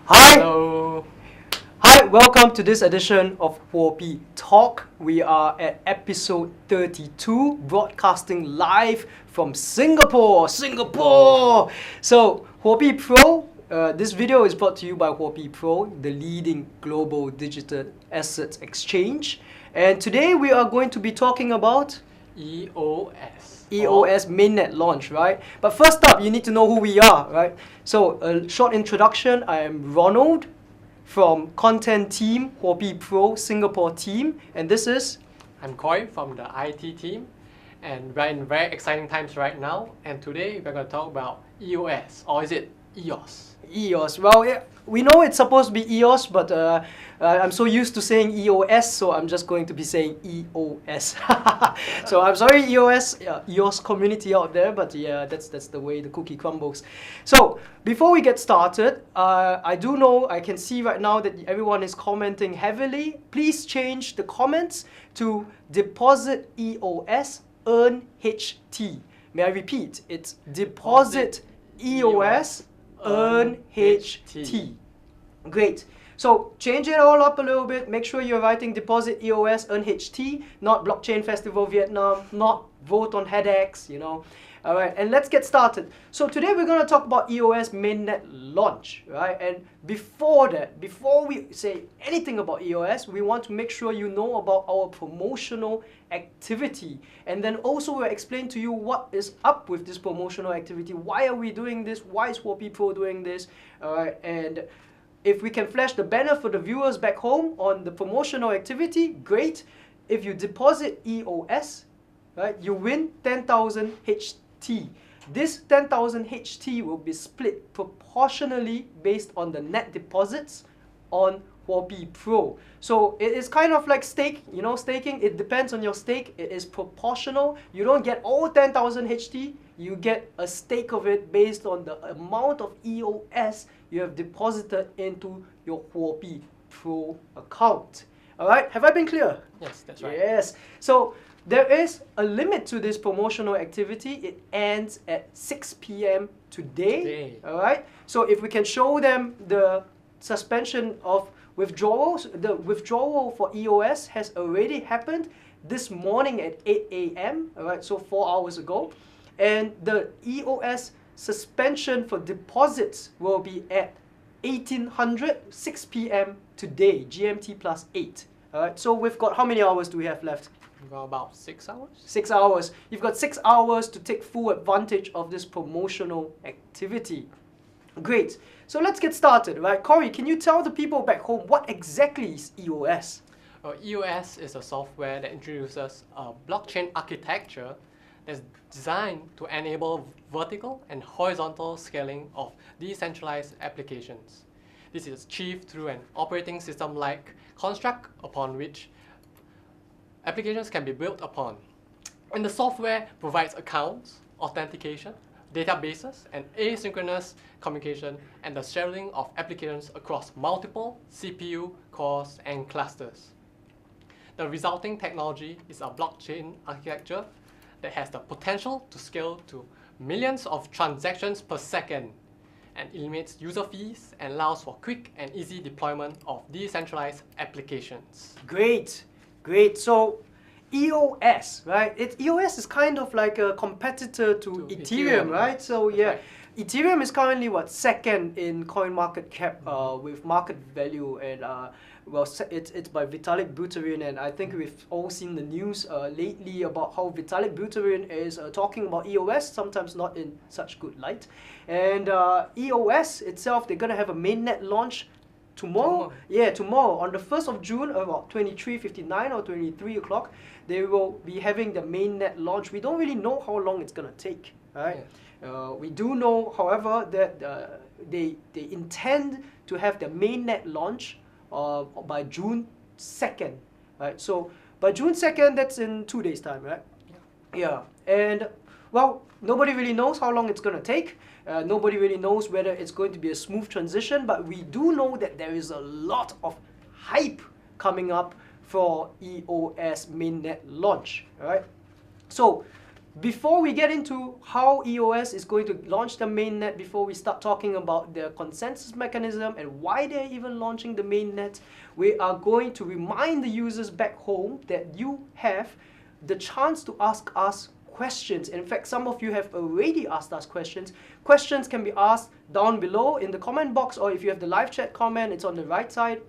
Hi! Hello. Hi, welcome to this edition of火幣Talk. We are at episode 32, broadcasting live from Singapore. So,火幣Pro, this video is brought to you by火幣Pro, the leading global digital assets exchange. And today we are going to be talking about EOS mainnet launch, right? But first up, you need to know who we are, right? So, a short introduction. I am Ronald from content team,火幣Pro Singapore team, and this is... I'm Koi from the IT team, and we're in very exciting times right now. And today we're going to talk about EOS, or is it EOS? EOS. Well, yeah, we know it's supposed to be EOS, but I'm so used to saying EOS, so I'm just going to be saying EOS. So I'm sorry, EOS community out there, but yeah, that's the way the cookie crumbles. So before we get started, I do know, I can see right now that everyone is commenting heavily. Please change the comments to deposit EOS, earn HT. May I repeat? It's deposit EOS, earn HT. Great. So change it all up a little bit. Make sure you're writing deposit EOS, earn HT, not Blockchain Festival Vietnam, not vote on headaches, you know. All right, and let's get started. So today we're going to talk about EOS mainnet launch, right? And before that, before we say anything about EOS, we want to make sure you know about our promotional activity. And then also we'll explain to you what is up with this promotional activity. Why are we doing this? Why is火幣Pro doing this? All right, and if we can flash the banner for the viewers back home on the promotional activity, great. If you deposit EOS, right, you win 10,000 HT. This 10,000 HT will be split proportionally based on the net deposits on火幣Pro. So it is kind of like stake, you know, staking. It depends on your stake. It is proportional. You don't get all 10,000 HT. You get a stake of it based on the amount of EOS you have deposited into your火幣Pro account. All right, have I been clear? Yes, that's right. Yes. So there is a limit to this promotional activity. It ends at 6 p.m. today. All right. So if we can show them the suspension of withdrawals, the withdrawal for EOS has already happened this morning at 8 a.m. All right. So 4 hours ago. And the EOS suspension for deposits will be at 1800, 6 p.m. today, GMT plus 8. All right. So we've got, how many hours do we have left? We've got about 6 hours. 6 hours. You've got 6 hours to take full advantage of this promotional activity. Great. So let's get started, right? Corey, can you tell the people back home what exactly is EOS? EOS is a software that introduces a blockchain architecture that's designed to enable vertical and horizontal scaling of decentralized applications. This is achieved through an operating system-like construct upon which applications can be built upon. And the software provides accounts, authentication, databases, and asynchronous communication, and the sharing of applications across multiple CPU cores and clusters. The resulting technology is a blockchain architecture that has the potential to scale to millions of transactions per second and eliminates user fees and allows for quick and easy deployment of decentralized applications. Great, great. So EOS, right? EOS is kind of like a competitor to Ethereum, right? So yeah, right. Ethereum is currently what, second in coin market cap with market value, and well, it's by Vitalik Buterin, and I think we've all seen the news lately about how Vitalik Buterin is talking about EOS, sometimes not in such good light. And EOS itself, they're gonna have a mainnet launch tomorrow. Yeah, tomorrow on the 1st of June, about 23:59 or 23 o'clock, they will be having the mainnet launch. We don't really know how long it's gonna take, right? Yeah. We do know, however, that they intend to have the mainnet launch by June 2nd, right? So by June 2nd, that's in 2 days' time, right? Yeah. And well, nobody really knows how long it's gonna take. Nobody really knows whether it's going to be a smooth transition, but we do know that there is a lot of hype coming up for EOS mainnet launch, right? So before we get into how EOS is going to launch the mainnet, before we start talking about the consensus mechanism and why they're even launching the mainnet, we are going to remind the users back home that you have the chance to ask us questions. In fact, some of you have already asked us questions. Questions can be asked down below in the comment box, or if you have the live chat comment, it's on the right side,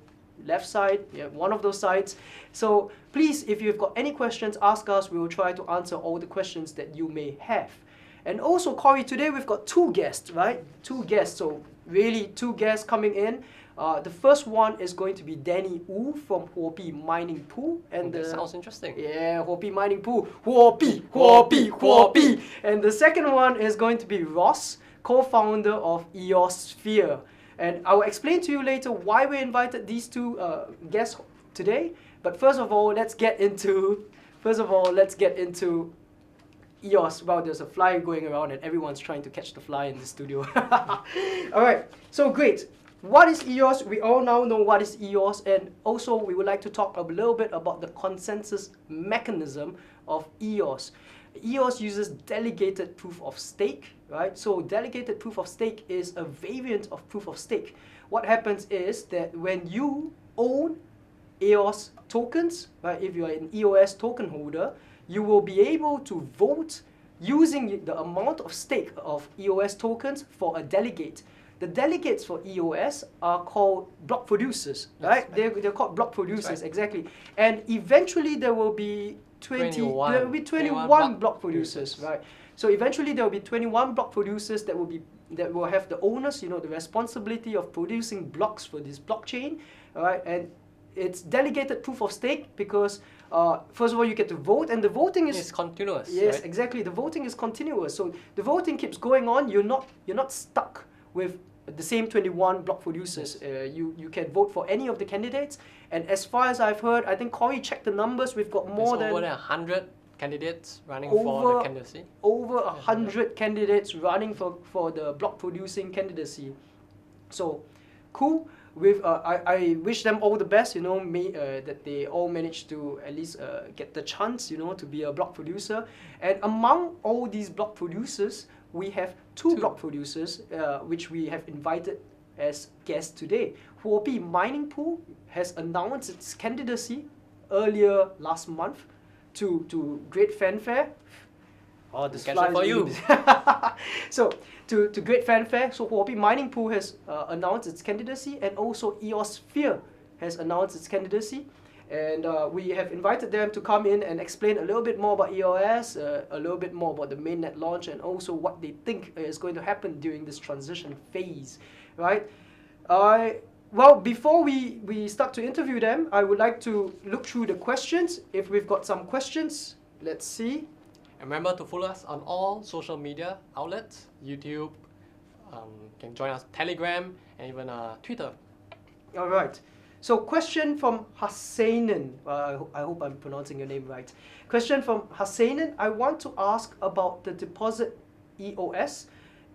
left side, yeah, one of those sides. So please, if you've got any questions, ask us. We will try to answer all the questions that you may have. And also, Corey, today we've got two guests, right? Two guests, so really two guests coming in. The first one is going to be Danny Wu from火幣Mining Pool. And that sounds interesting. Yeah,火幣Mining Pool.火幣. And the second one is going to be Ross, co-founder of Eosphere. And I will explain to you later why we invited these two guests today. But first of all, let's get into EOS. Well, there's a fly going around and everyone's trying to catch the fly in the studio. Alright, so great. What is EOS? We all now know what is EOS, and also we would like to talk a little bit about the consensus mechanism of EOS. EOS uses delegated proof of stake, right? So delegated proof of stake is a variant of proof of stake. What happens is that when you own EOS tokens, right, if you are an EOS token holder, you will be able to vote using the amount of stake of EOS tokens for a delegate. The delegates for EOS are called block producers, right? They're called block producers, right. Exactly. And eventually there will be 21 block producers, right? So eventually there will be 21 block producers that will have the owners, the responsibility of producing blocks for this blockchain, right? And it's delegated proof of stake because first of all you get to vote, and the voting is continuous. Yes, right? Exactly. The voting is continuous. So the voting keeps going on. You're not stuck with the same 21 block producers. Yes. You can vote for any of the candidates, and as far as I've heard, I think Corey checked the numbers. We've got more than 100 candidates running for the candidacy. Over 100 candidates running for the block producing candidacy. So cool. I wish them all the best. That they all manage to at least get the chance, to be a block producer. And among all these block producers, we have two block producers which we have invited as guests today.火幣Mining Pool has announced its candidacy earlier last month to great fanfare. Oh, this fly for you. So to great fanfare, so火幣Mining Pool has announced its candidacy, and also Eosphere has announced its candidacy. And we have invited them to come in and explain a little bit more about EOS, a little bit more about the mainnet launch, and also what they think is going to happen during this transition phase, right? Well, before we start to interview them, I would like to look through the questions. If we've got some questions, let's see. And remember to follow us on all social media outlets, YouTube, can join us Telegram, and even Twitter. All right. So question from Hassainen. I hope I'm pronouncing your name right. Question from Hassainen. I want to ask about the deposit EOS.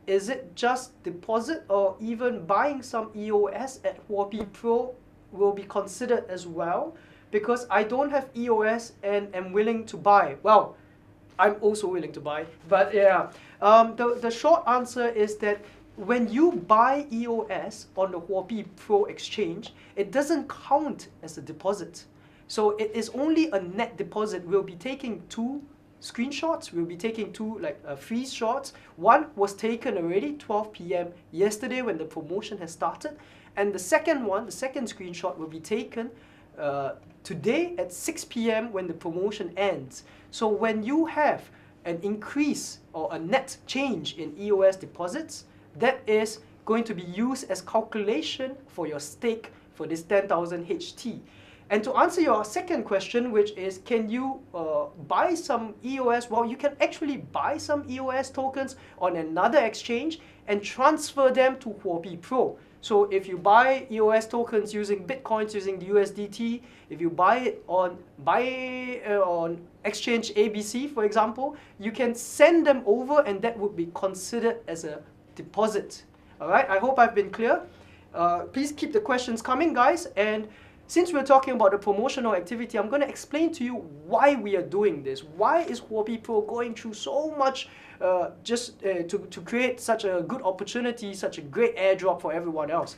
Is it just deposit, or even buying some EOS at火幣Pro will be considered as well? Because I don't have EOS and am willing to buy. Well, I'm also willing to buy. But yeah, the short answer is that when you buy EOS on the火幣Pro exchange, it doesn't count as a deposit. So it is only a net deposit. We'll be taking two screenshots. We'll be taking two freeze shots. One was taken already 12 p.m. yesterday when the promotion has started. And the second screenshot will be taken today at 6 p.m. when the promotion ends. So when you have an increase or a net change in EOS deposits, that is going to be used as calculation for your stake for this 10,000 HT. And to answer your second question, which is, can you buy some EOS? Well, you can actually buy some EOS tokens on another exchange and transfer them to火幣Pro. So if you buy EOS tokens using Bitcoins, using the USDT, if you buy it on exchange ABC, for example, you can send them over, and that would be considered as a deposit. All right, I hope I've been clear. Please keep the questions coming, guys. And since we're talking about the promotional activity, I'm going to explain to you why we are doing this. Why is Huobi Pro going through so much to create such a good opportunity, such a great airdrop for everyone else?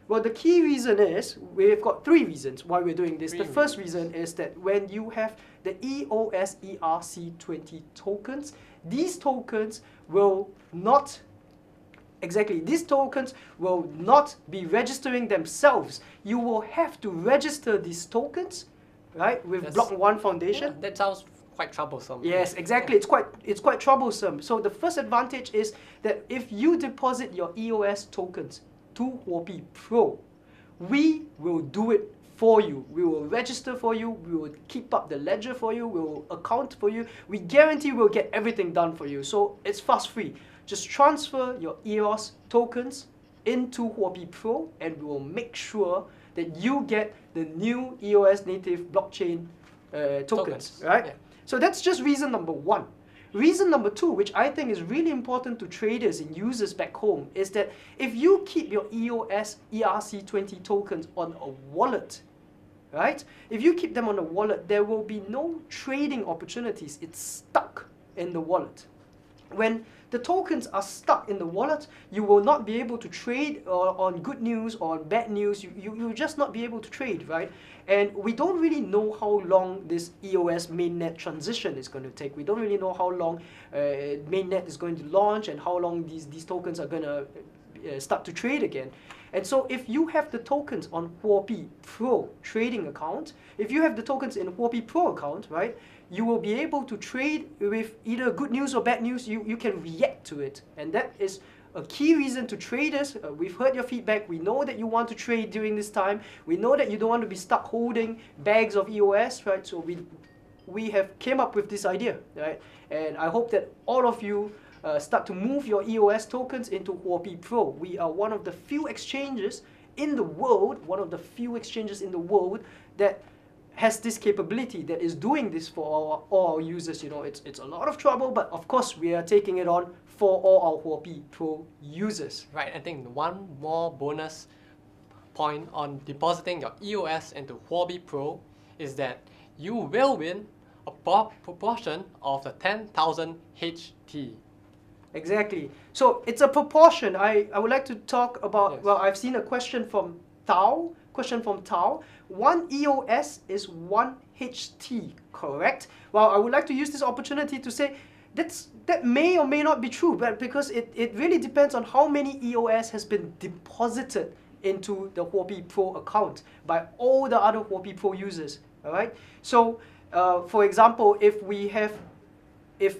Well, the key reason is, we've got 3 reasons why we're doing this. The first reason is that when you have the EOS ERC20 tokens, these tokens will not be registering themselves. You will have to register these tokens, right, with Block 1 Foundation. Yeah, that sounds quite troublesome. Yes, exactly. It's quite troublesome. So the first advantage is that if you deposit your EOS tokens to Huobi Pro, we will do it for you. We will register for you. We will keep up the ledger for you. We will account for you. We guarantee we'll get everything done for you. So it's fast free. Just transfer your EOS tokens into Huobi Pro, and we will make sure that you get the new EOS native blockchain tokens, right? Yeah. So that's just reason number 1. Reason number 2, which I think is really important to traders and users back home, is that if you keep your EOS ERC20 tokens on a wallet, right? If you keep them on a wallet, there will be no trading opportunities. It's stuck in the wallet. When the tokens are stuck in the wallet, you will not be able to trade on good news or on bad news. You'll just not be able to trade, right? And we don't really know how long this EOS mainnet transition is going to take. We don't really know how long mainnet is going to launch and how long these tokens are going to start to trade again. And so if you have the tokens on Huobi Pro trading account, if you have the tokens in Huobi Pro account, right, you will be able to trade with either good news or bad news. You can react to it. And that is a key reason to traders. We've heard your feedback. We know that you want to trade during this time. We know that you don't want to be stuck holding bags of EOS, right? So we have came up with this idea, right? And I hope that all of you start to move your EOS tokens into Huobi Pro. We are one of the few exchanges in the world, that has this capability, that is doing this for all our users. You know, it's a lot of trouble, but of course we are taking it on for all our Huobi Pro users. Right, I think one more bonus point on depositing your EOS into Huobi Pro is that you will win a proportion of the 10,000 HT. Exactly. So it's a proportion. I would like to talk about, yes. Well, I've seen a question from Tao. 1 EOS is 1 HT, correct? Well, I would like to use this opportunity to say that may or may not be true, but because it really depends on how many EOS has been deposited into the Huobi Pro account by all the other Huobi Pro users, all right? So, for example, if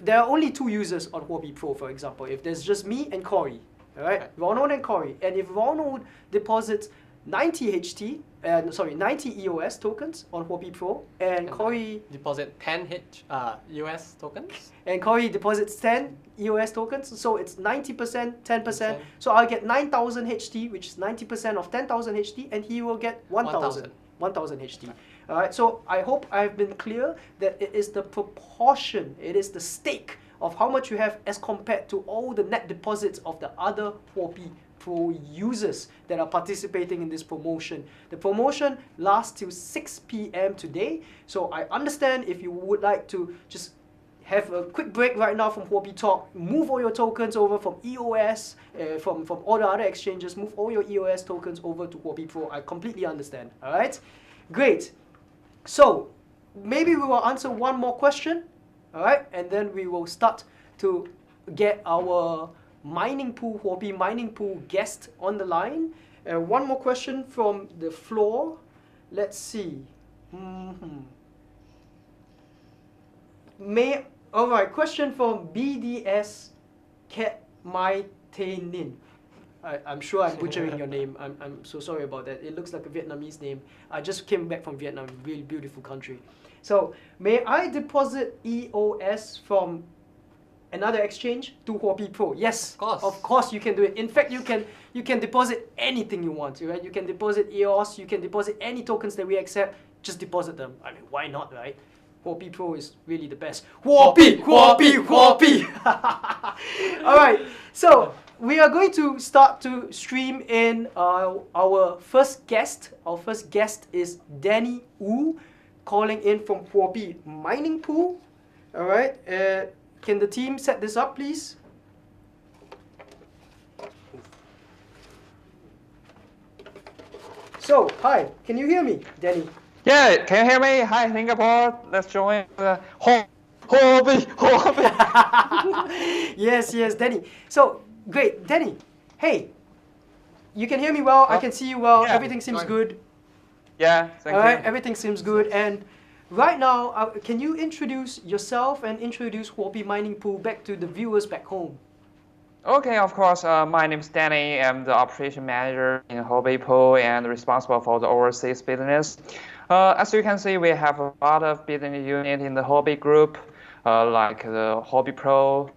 there are only 2 users on Huobi Pro, for example, if there's just me and Corey, all right? Ronald and Corey, and if Ronald deposits 90 EOS tokens on Huobi Pro, and Corey deposit 10 EOS tokens, and Corey deposits 10 EOS tokens, so it's 90%, 10%. So I'll get 9,000 HT, which is 90% of 10,000 HT, and he will get 1,000 HT. All right. So I hope I've been clear that it is the proportion, it is the stake of how much you have as compared to all the net deposits of the other Huobi Pro users that are participating in this promotion. The promotion lasts till 6 p.m. today. So I understand if you would like to just have a quick break right now from Huobi Talk, move all your tokens over from EOS, from all the other exchanges, move all your EOS tokens over to Huobi Pro. I completely understand. All right, great. So maybe we will answer one more question, all right, and then we will start to get our Huobi mining pool guest on the line. One more question from the floor. Let's see. Alright, question from BDS Cat Mai Tay Nin. I'm sure I'm butchering your name. I'm so sorry about that. It looks like a Vietnamese name. I just came back from Vietnam, really beautiful country. So, may I deposit EOS from another exchange to Huobi Pro? Yes, of course you can do it. In fact, you can deposit anything you want, right? You can deposit EOS, you can deposit any tokens that we accept. Just deposit them. I mean, why not, right? Huobi Pro is really the best. Huobi! All right. So we are going to start to stream in our first guest. Our first guest is Danny Wu, calling in from Huobi Mining Pool. All right. Can the team set this up, please? So, hi. Can you hear me, Danny? Yeah, can you hear me? Hi, Singapore. Let's join the hobby. Yes, Danny. So, great. Danny, hey, you can hear me well. I can see you well. Yeah. Everything seems good. Yeah, thank All you. right, everything seems good. And right now, can you introduce yourself and introduce Huobi Mining Pool back to the viewers back home? Okay, of course. My name is Danny. I'm the operation manager in Hobby Pool and responsible for the overseas business. As you can see, we have a lot of business units in the Hobby group, like the Hobby Pro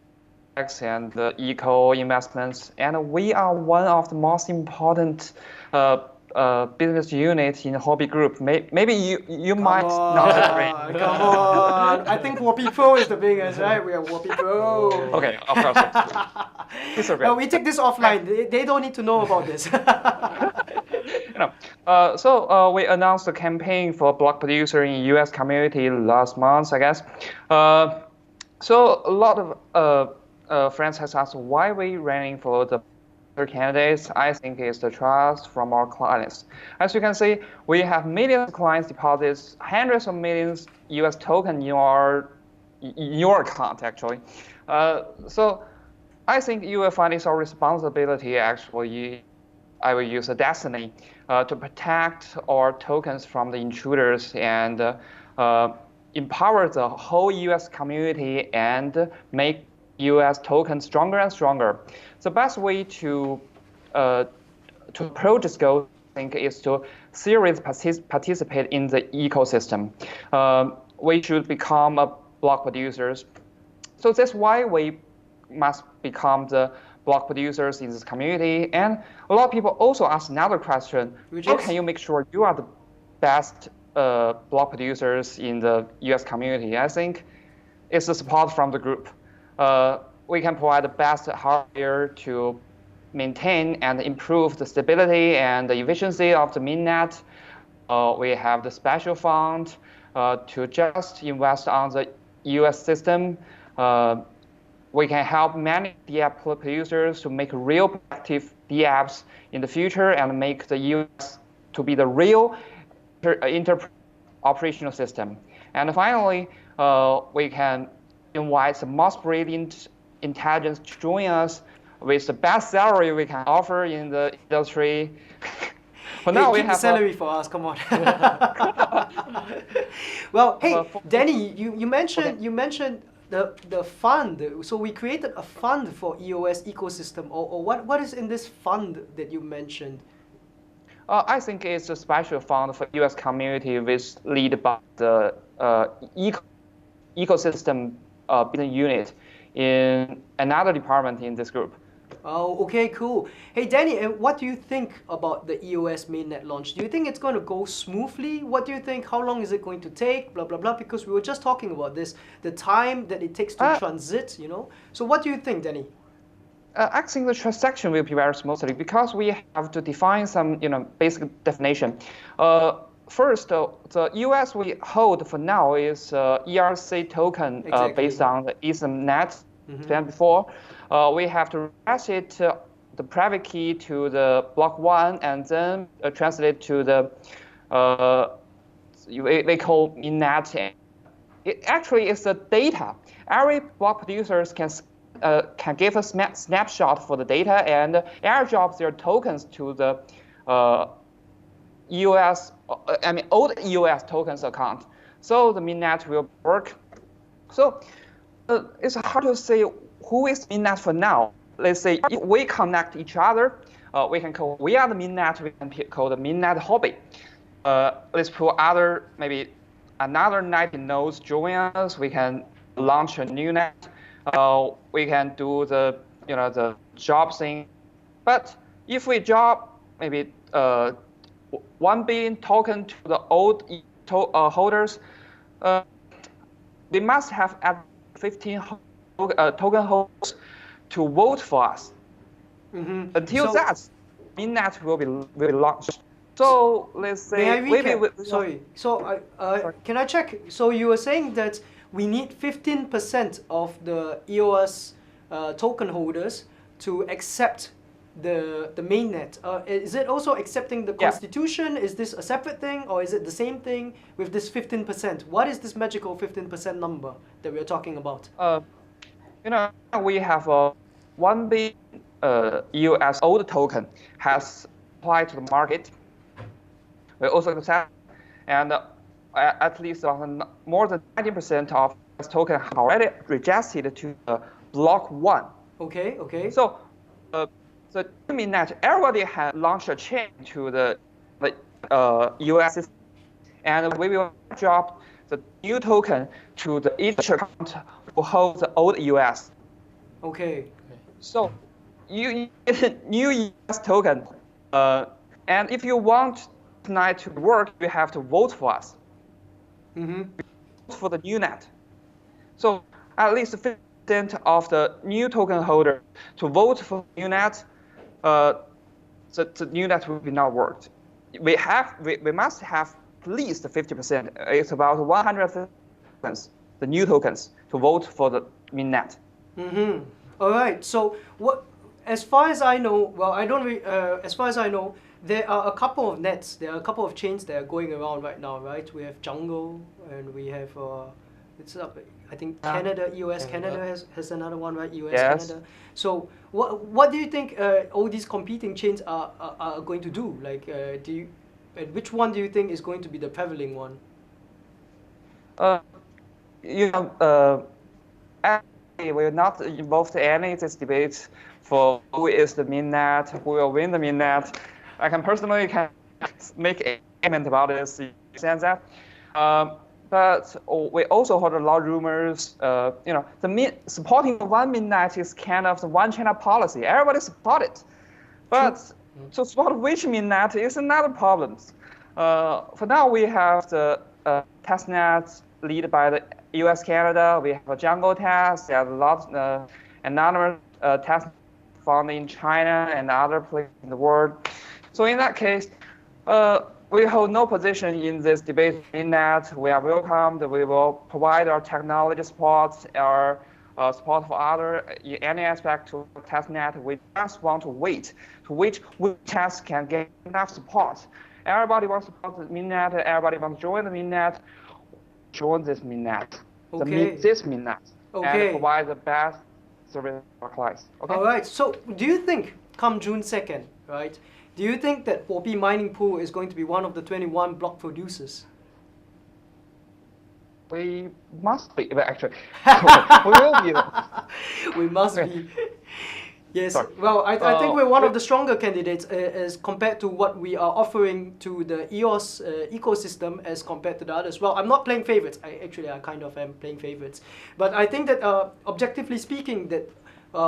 and the Eco investments. And we are one of the most important business units in the Hobby group. Maybe you might not agree. Come on. I think Huobi Pro is the biggest, right? We are Huobi Pro. Okay, of course. It's okay. We take this offline. They don't need to know about this. So we announced a campaign for block producer in U.S. community last month, I guess. So a lot of friends has asked why we running for the candidates. I think it's the trust from our clients. As you can see, we have millions of clients deposits, hundreds of millions U.S. token in your account actually. So I think you will find it's our responsibility actually. I will use a destiny to protect our tokens from the intruders and empower the whole U.S. community and make U.S. tokens stronger and stronger. The best way to approach this goal, I think, is to seriously participate in the ecosystem. We should become a block producers. So that's why we must become the block producers in this community. And a lot of people also ask another question: how can you make sure you are the best block producers in the U.S. community? I think it's the support from the group. We can provide the best hardware to maintain and improve the stability and the efficiency of the mainnet. We have the special fund to just invest on the U.S. system. We can help many DApp producers to make real active DApps in the future and make the US to be the real operational system. And finally, we can invite the most brilliant intelligence to join us with the best salary we can offer in the industry. But now we have salary for us. Come on. Well, hey, Danny, you mentioned the fund. So we created a fund for EOS ecosystem, or what is in this fund that you mentioned? I think it's a special fund for US community with lead by the ecosystem business unit in another department in this group. Oh, okay, cool. Hey, Danny, and what do you think about the EOS mainnet launch? Do you think it's going to go smoothly? What do you think? How long is it going to take? Blah, blah, blah. Because we were just talking about this, the time that it takes to transit, you know? So what do you think, Danny? I think the transaction will be very smoothly because we have to define some, basic definition. First, the US we hold for now is ERC token based on the Ethernet. Before, we have to translate the private key to the block 1 and then translate to the they call mainnet. It actually is the data. Every block producers can give a snapshot for the data and airdrop their tokens to the old EOS tokens account. So the mainnet will work. So it's hard to say who is mainnet for now. Let's say if we connect each other, we can call we are the mainnet. We can call the mainnet hobby. Let's put maybe another 90 nodes join us. We can launch a new net. We can do the job thing. But if we drop maybe 1 billion token to the old holders, they must have at 15 token holders to vote for us. Until that, mainnet will be launched. So let's say may I recap? Sorry. So can I check? So you were saying that we need 15% of the EOS token holders to accept the mainnet. Is it also accepting the constitution? Is this a separate thing, or is it the same thing with this 15%? What is this magical 15% number that we're talking about? We have a 1 billion EOS old token has applied to the market. We also accept, and at least more than 90% of this token already registered to block 1. Okay, okay. So the mainnet, everybody has launched a chain to the EOS system, and we will drop the new token to the each account who holds the old EOS. Okay. So you get a new EOS token, and if you want tonight to work, you have to vote for us. Vote for the new net. So at least 50% of the new token holder to vote for the new net, the new net will be not worked. We must have at least 50%. It's about 100 tokens, the new tokens, to vote for the mainnet. All right. So what? As far as I know, well, I don't. As far as I know, there are a couple of nets. There are a couple of chains that are going around right now, right? We have Jungle, and we have I think Canada, EOS Canada has another one, right? EOS Canada. So what do you think all these competing chains are going to do? Like, which one do you think is going to be the prevailing one? We're not involved in any of this debate for who is the mainnet, who will win the mainnet. I can personally make a comment about this. You understand that? But we also heard a lot of rumors. Supporting one mainnet is kind of the one China policy. Everybody support it, but to support which mainnet is another problem. For now, we have the testnet led by the U.S. Canada. We have a Jungle test. There's a lot another test found in China and other places in the world. So in that case, we hold no position in this debate in that. We are welcomed. We will provide our technology support, our support for other in any aspect to testnet. We just want to wait to which test can get enough support. Everybody wants to support the mainnet. Everybody wants to join the mainnet. Join this mainnet. This mainnet. And provide the best service for clients. Okay. All right. So do you think come June 2nd, right? Do you think that火幣mining pool is going to be one of the 21 block producers? We must be, actually. We will be. We must be. Yes. Sorry. Well, I think we're one of the stronger candidates as compared to what we are offering to the EOS ecosystem as compared to the others. Well, I'm not playing favorites. I kind of am playing favorites. But I think that objectively speaking, that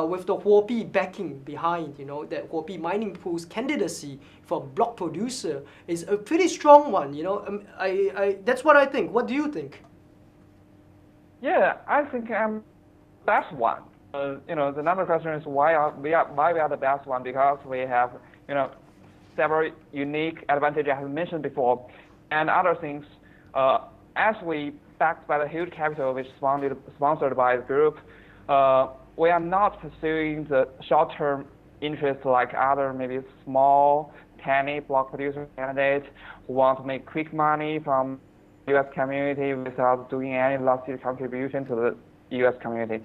with the 火幣 backing behind, that 火幣 mining pool's candidacy for block producer is a pretty strong one. That's what I think. What do you think? Yeah, I think I'm best one. The number question is why we are the best one, because we have several unique advantages I have mentioned before, and other things. As we backed by the huge capital which is sponsored by the group, we are not pursuing the short-term interest like other maybe small, tiny block producer candidates who want to make quick money from U.S. community without doing any lasting contribution to the U.S. community.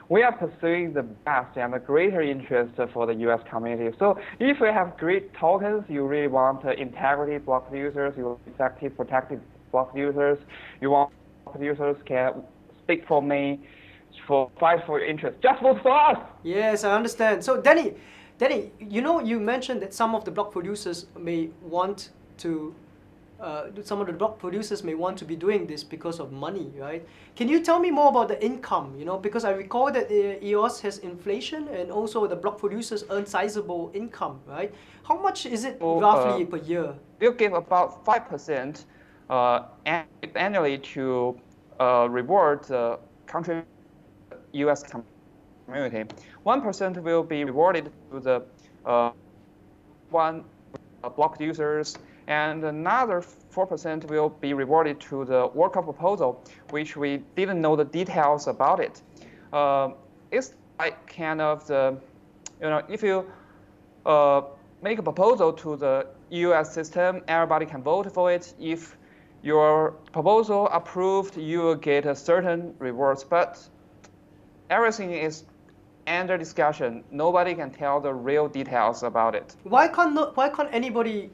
We are pursuing the best and the greater interest for the U.S. community. So if we have great tokens, you really want integrity block producers, you want effective, protected block producers, you want producers can speak for me, fight for your interest. Just vote for us! Yes, I understand. So Danny, you mentioned that some of the block producers may want to be doing this because of money, right? Can you tell me more about the income? Because I recall that EOS has inflation and also the block producers earn sizable income, right? How much is it roughly per year? We'll give about 5% annually to reward the country U.S. community. 1% will be rewarded to the one block producers, and another 4% will be rewarded to the workout proposal, which we didn't know the details about it. It's like kind of the, if you make a proposal to the US system, everybody can vote for it. If your proposal approved, you will get a certain rewards, but everything is under discussion. Nobody can tell the real details about it. Why can't anybody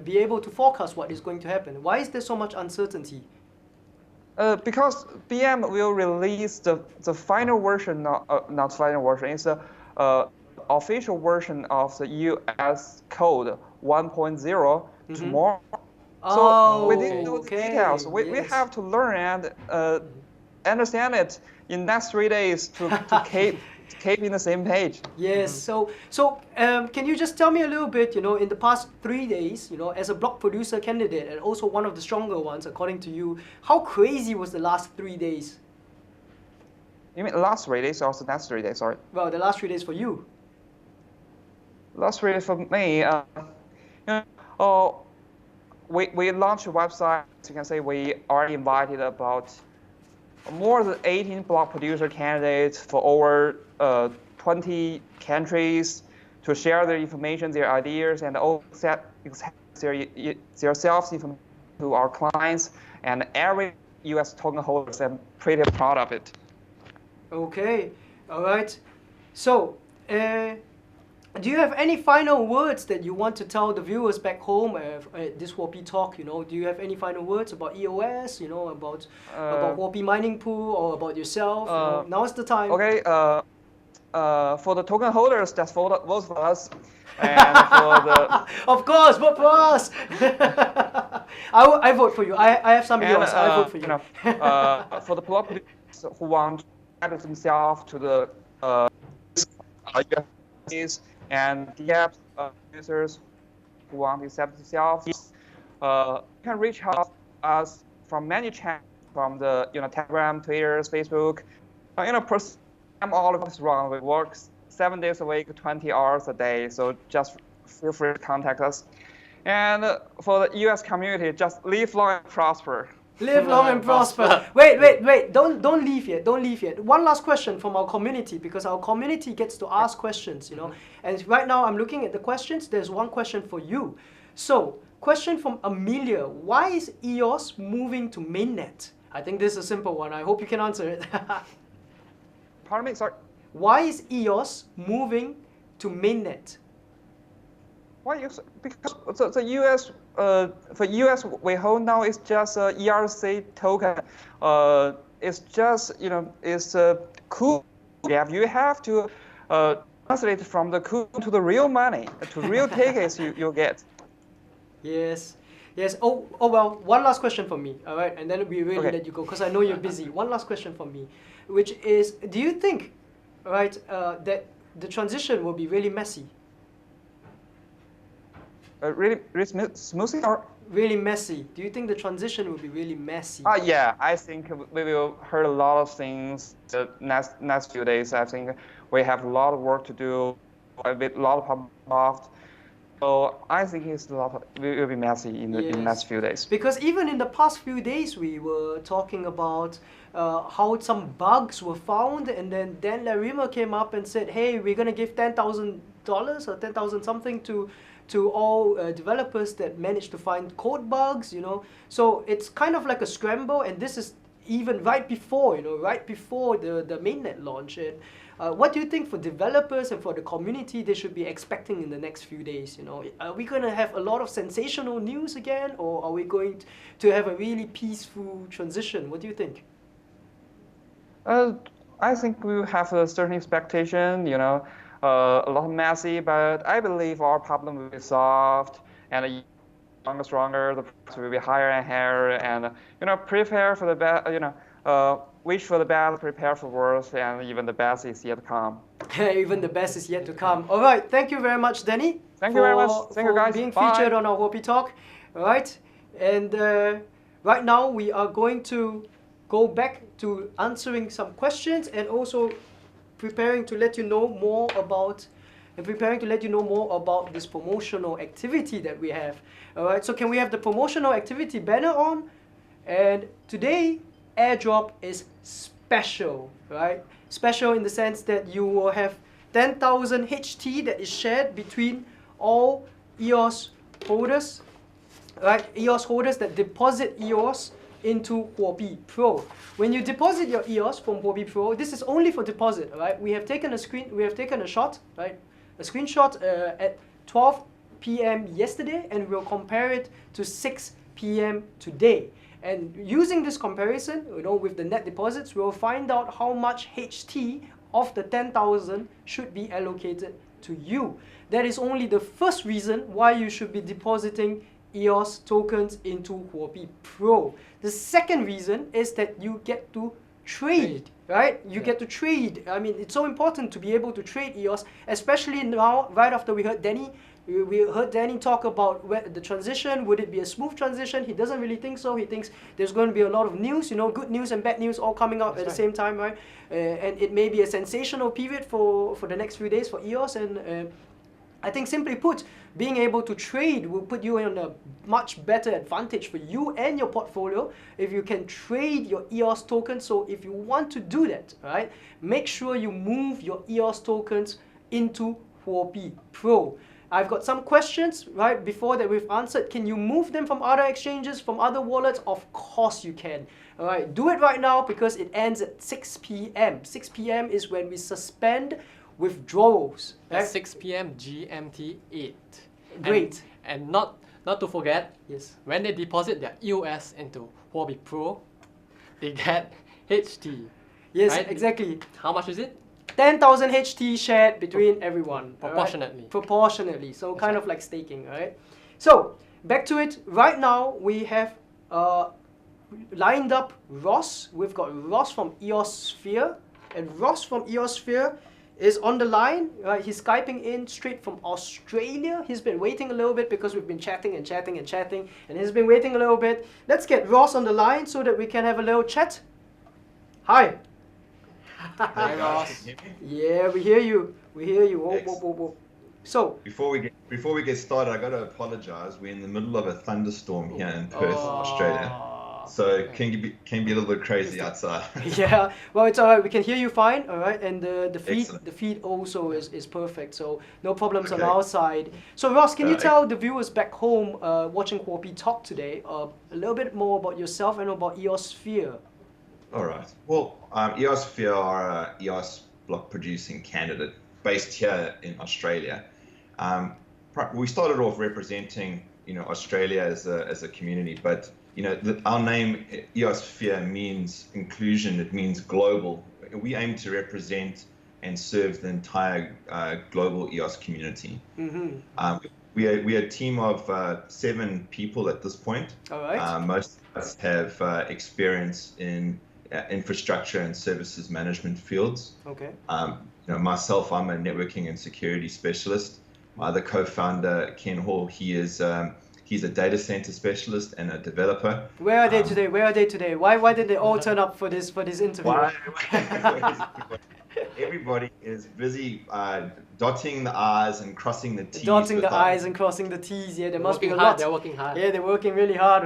be able to forecast what is going to happen? Why is there so much uncertainty? Because BM will release the final version, not final version, it's the official version of the US code 1.0 tomorrow. So we didn't know the details. We have to learn and understand it in next 3 days to keep in the same page. Yes. So can you just tell me a little bit, in the past 3 days, as a block producer candidate and also one of the stronger ones, according to you, how crazy was the last 3 days? You mean last 3 days or the next 3 days? Sorry. Well, the last 3 days for you. Last 3 days for me. We launched a website. As you can say, we are invited about more than 18 block producer candidates for over 20 countries to share their information, their ideas, and also their self-information to our clients and every US token holders. I'm pretty proud of it. Okay, all right. So, do you have any final words that you want to tell the viewers back home at this Huobi talk? Do you have any final words about EOS? About Huobi mining pool or about yourself? Now's the time. Okay. For the token holders, just vote for us. And for the of course, vote for us. I vote for you. I have some EOS. I vote for you. For the block producers who want to add themselves to the USDs and the app users who want to accept themselves, you can reach out us from many channels, from the Telegram, Twitter, Facebook. I'm all of us wrong. We work 7 days a week, 20 hours a day. So just feel free to contact us. And for the US community, just live long and prosper. Live long and prosper. Wait. Don't leave yet. Don't leave yet. One last question from our community, because our community gets to ask questions, And right now I'm looking at the questions. There's one question for you. So, question from Amelia. Why is EOS moving to mainnet? I think this is a simple one. I hope you can answer it. Pardon me, sorry. Why is EOS moving to mainnet? Why? Because the US for US we hold now is just a ERC token. It's just it's a cool. Yeah, you have to translate from the cool to the real money, to real tickets you get. Yes. Oh well. One last question for me. All right, and then we really let you go because I know you're busy. One last question for me, which is: do you think, that the transition will be really messy? Really smoothing or? Really messy. Do you think the transition will be really messy? Yeah, I think we will hear a lot of things the next few days. I think we have a lot of work to do, a lot of problems involved. So I think it will be messy in the next few days. Because even in the past few days, we were talking about how some bugs were found, and then Dan Larimer came up and said, "Hey, we're gonna give $10,000 or 10,000 something to all developers that manage to find code bugs." So it's kind of like a scramble, and this is even right before the mainnet launch. And what do you think for developers and for the community they should be expecting in the next few days? Are we going to have a lot of sensational news again, or are we going to have a really peaceful transition? What do you think? I think we will have a certain expectation, a lot messy, but I believe our problem will be solved, and stronger, the price will be higher and higher, and prepare for the best, wish for the best, prepare for worse, and even the best is yet to come. Even the best is yet to come. All right, thank you very much, Danny. Thank you very much. Thank you, guys. Being Bye. featured on our Huobi Talk. All right, and right now we are going to go back to answering some questions and also preparing to let you know more about and preparing to let you know more about this promotional activity that we have. Alright, so can we have the promotional activity banner on? And today, airdrop is special, right? Special in the sense that you will have 10,000 HT that is shared between all EOS holders, right? EOS holders that deposit EOS into火幣 Pro. When you deposit your EOS from火幣 Pro, this is only for deposit, right? We have taken a shot, right? A screenshot at 12 p.m. yesterday, and we'll compare it to 6 p.m. today. And using this comparison, with the net deposits, we'll find out how much HT of the 10,000 should be allocated to you. That is only the first reason why you should be depositing EOS tokens into火幣 Pro. The second reason is that you get to trade, right? You get to trade. I mean, it's so important to be able to trade EOS, especially now, right after we heard Danny. We heard Danny talk about the transition. Would it be a smooth transition? He doesn't really think so. He thinks there's going to be a lot of news, good news and bad news all coming out at the same time, right? And it may be a sensational period for the next few days for EOS. And I think simply put, being able to trade will put you in a much better advantage for you and your portfolio if you can trade your EOS tokens. So if you want to do that, right, make sure you move your EOS tokens into火幣 Pro. I've got some questions, right, before that we've answered. Can you move them from other exchanges, from other wallets? Of course you can. All right, do it right now because it ends at 6 p.m. 6 p.m. is when we suspend withdrawals. Right? At 6 p.m. GMT 8. Great. And not to forget, yes, when they deposit their EOS into火幣 Pro, they get HT. Yes, right? exactly. How much is it? 10,000 HT shared between everyone. Proportionately. Right? Proportionately. So kind of like staking, right? So back to it. Right now we have lined up Ross. We've got Ross from EOS Sphere, and Ross from EOS Sphere is on the line. Right? He's Skyping in straight from Australia. He's been waiting a little bit because we've been chatting, and he's been waiting a little bit. Let's get Ross on the line so that we can have a little chat. Hi. Hi, Ross. Yeah, we hear you. Whoa, whoa, whoa, whoa. So before we get started, I got to apologize. We're in the middle of a thunderstorm here in Perth, Australia. So it can be a little bit crazy outside. Yeah, well, it's all right. We can hear you fine, all right, and the feed Excellent. the feed also is perfect. So no problems on our side. So Ross, can you tell the viewers back home watching火幣talk today a little bit more about yourself and about EOS Sphere? All right. Well, EOS Sphere are a EOS block producing candidate based here in Australia. We started off representing, Australia as a community, but our name EOS Sphere means inclusion. It means global. We aim to represent and serve the entire global EOS community. Mm-hmm. We're a team of 7 people at this point. All right. Most of us have experience in infrastructure and services management fields. Okay. Myself, I'm a networking and security specialist. My other co-founder, Ken Hall, he's a data center specialist and a developer. Where are they today? Why did they all turn up for this interview? Everybody is busy dotting the I's and crossing the T's. Dotting the I's and crossing the T's. Yeah, there must be a lot. They're working hard. Yeah, they're working really hard.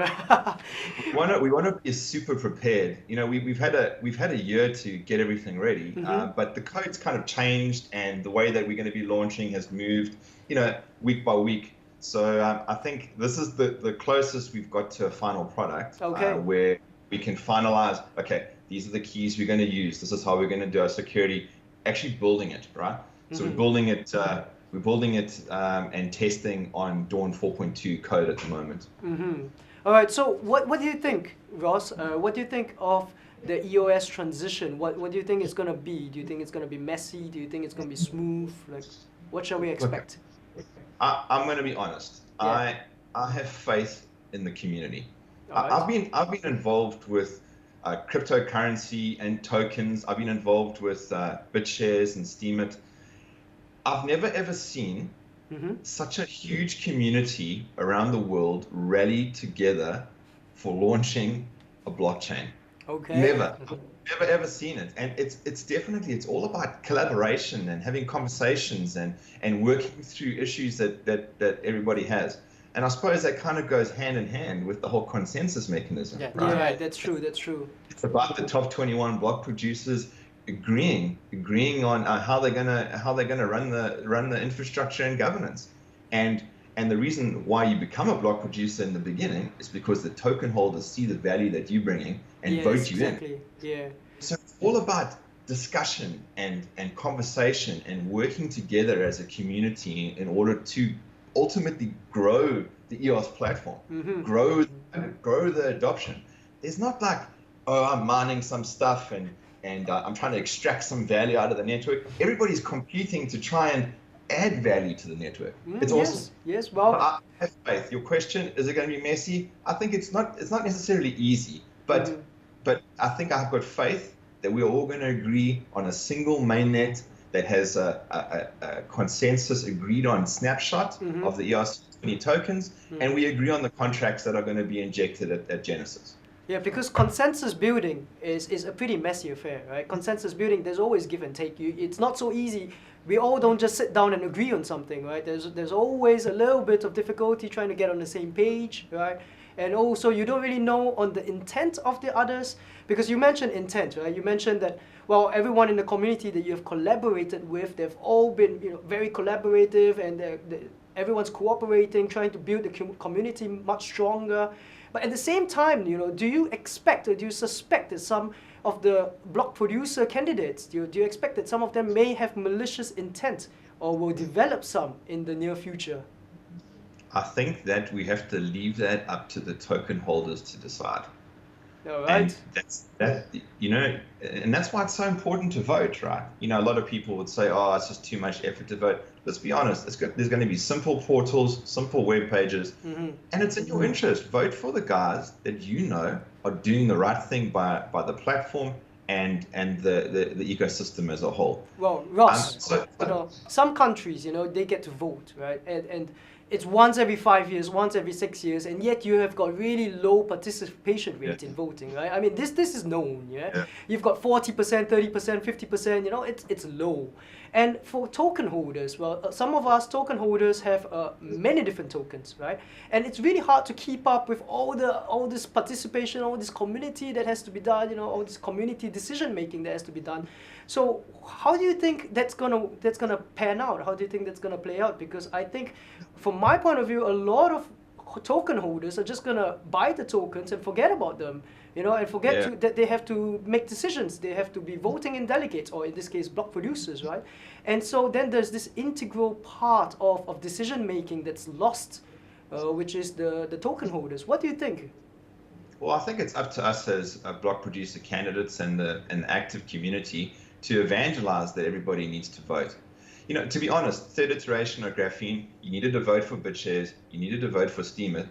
We want to be super prepared. We've had a year to get everything ready, but the code's kind of changed, and the way that we're going to be launching has moved, week by week. So I think this is the closest we've got to a final product, where we can finalize. Okay, these are the keys we're going to use. This is how we're going to do our security. Actually building it, right? So we're building it and testing on Dawn 4.2 code at the moment. All right. So what do you think, Ross? What do you think of the EOS transition? What do you think it's going to be? Do you think it's going to be messy? Do you think it's going to be smooth? Like, what shall we expect? I'm going to be honest. Yeah. I have faith in the community. Right. I've been involved with cryptocurrency and tokens. I've been involved with BitShares and Steemit. I've never ever seen such a huge community around the world rally together for launching a blockchain. Okay. Never ever seen it. And it's definitely, it's all about collaboration and having conversations and working through issues that everybody has. And I suppose that kind of goes hand in hand with the whole consensus mechanism, Yeah, right? Yeah, right. that's true. That's true. It's about the top 21 block producers agreeing on how they're gonna run the infrastructure and governance. And the reason why you become a block producer in the beginning is because the token holders see the value that you're bringing and Yes, vote you exactly. in. Yeah. So it's all about discussion and conversation and working together as a community in order to ultimately grow the EOS platform, grow the adoption. It's not like, oh, I'm mining some stuff and I'm trying to extract some value out of the network. Everybody's competing to try and add value to the network. It's awesome. Yes. Well, I have faith. Your question, is it going to be messy? I think it's not necessarily easy, but I think I've got faith that we're all going to agree on a single mainnet that has a consensus agreed on snapshot of the ERC20 tokens, and we agree on the contracts that are going to be injected at Genesis. yeah, because consensus building is a pretty messy affair, right? Consensus building, there's always give and take. It's not so easy. We all don't just sit down and agree on something, right? There's always a little bit of difficulty trying to get on the same page, right? And also, you don't really know on the intent of the others, because you mentioned intent, right? You mentioned that, well, everyone in the community that you have collaborated with, they've all been, very collaborative, and everyone's cooperating, trying to build the community much stronger. But at the same time, do you expect or do you suspect that some of the block producer candidates, do you expect that some of them may have malicious intent or will develop some in the near future? I think that we have to leave that up to the token holders to decide. All right. And that's why it's so important to vote, right? A lot of people would say, oh, it's just too much effort to vote. Let's be honest, there's going to be simple portals, simple web pages, and it's in your interest. Vote for the guys that are doing the right thing by the platform and the ecosystem as a whole. Well, Ross, some countries, they get to vote, right? And it's once every 5 years, once every 6 years, and yet you have got really low participation rate in voting, right? I mean, this is known, yeah? You've got 40%, 30%, 50%, it's low. And for token holders, well, some of us token holders have many different tokens, right? And it's really hard to keep up with all this participation, all this community that has to be done, all this community decision making that has to be done. So how do you think that's gonna pan out? How do you think that's gonna play out? Because I think, from my point of view, a lot of token holders are just gonna buy the tokens and forget about them, and forget that they have to make decisions. They have to be voting in delegates, or in this case, block producers, right? And so then there's this integral part of decision making that's lost, which is the token holders. What do you think? Well, I think it's up to us as block producer candidates and the active community to evangelize that everybody needs to vote. To be honest, third iteration of Graphene, you needed to vote for BitShares, you needed to vote for Steemit.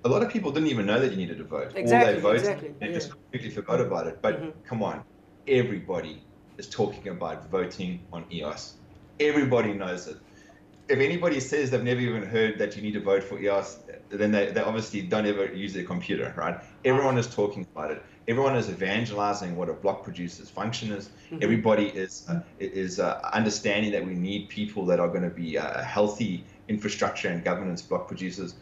A lot of people didn't even know that you needed to vote. Exactly, or they voted and just completely forgot about it. But come on, everybody is talking about voting on EOS. Everybody knows it. If anybody says they've never even heard that you need to vote for EOS, then they obviously don't ever use their computer, right? Everyone is talking about it. Everyone is evangelizing what a block producer's function is. Everybody is understanding that we need people that are going to be healthy infrastructure and governance block producers.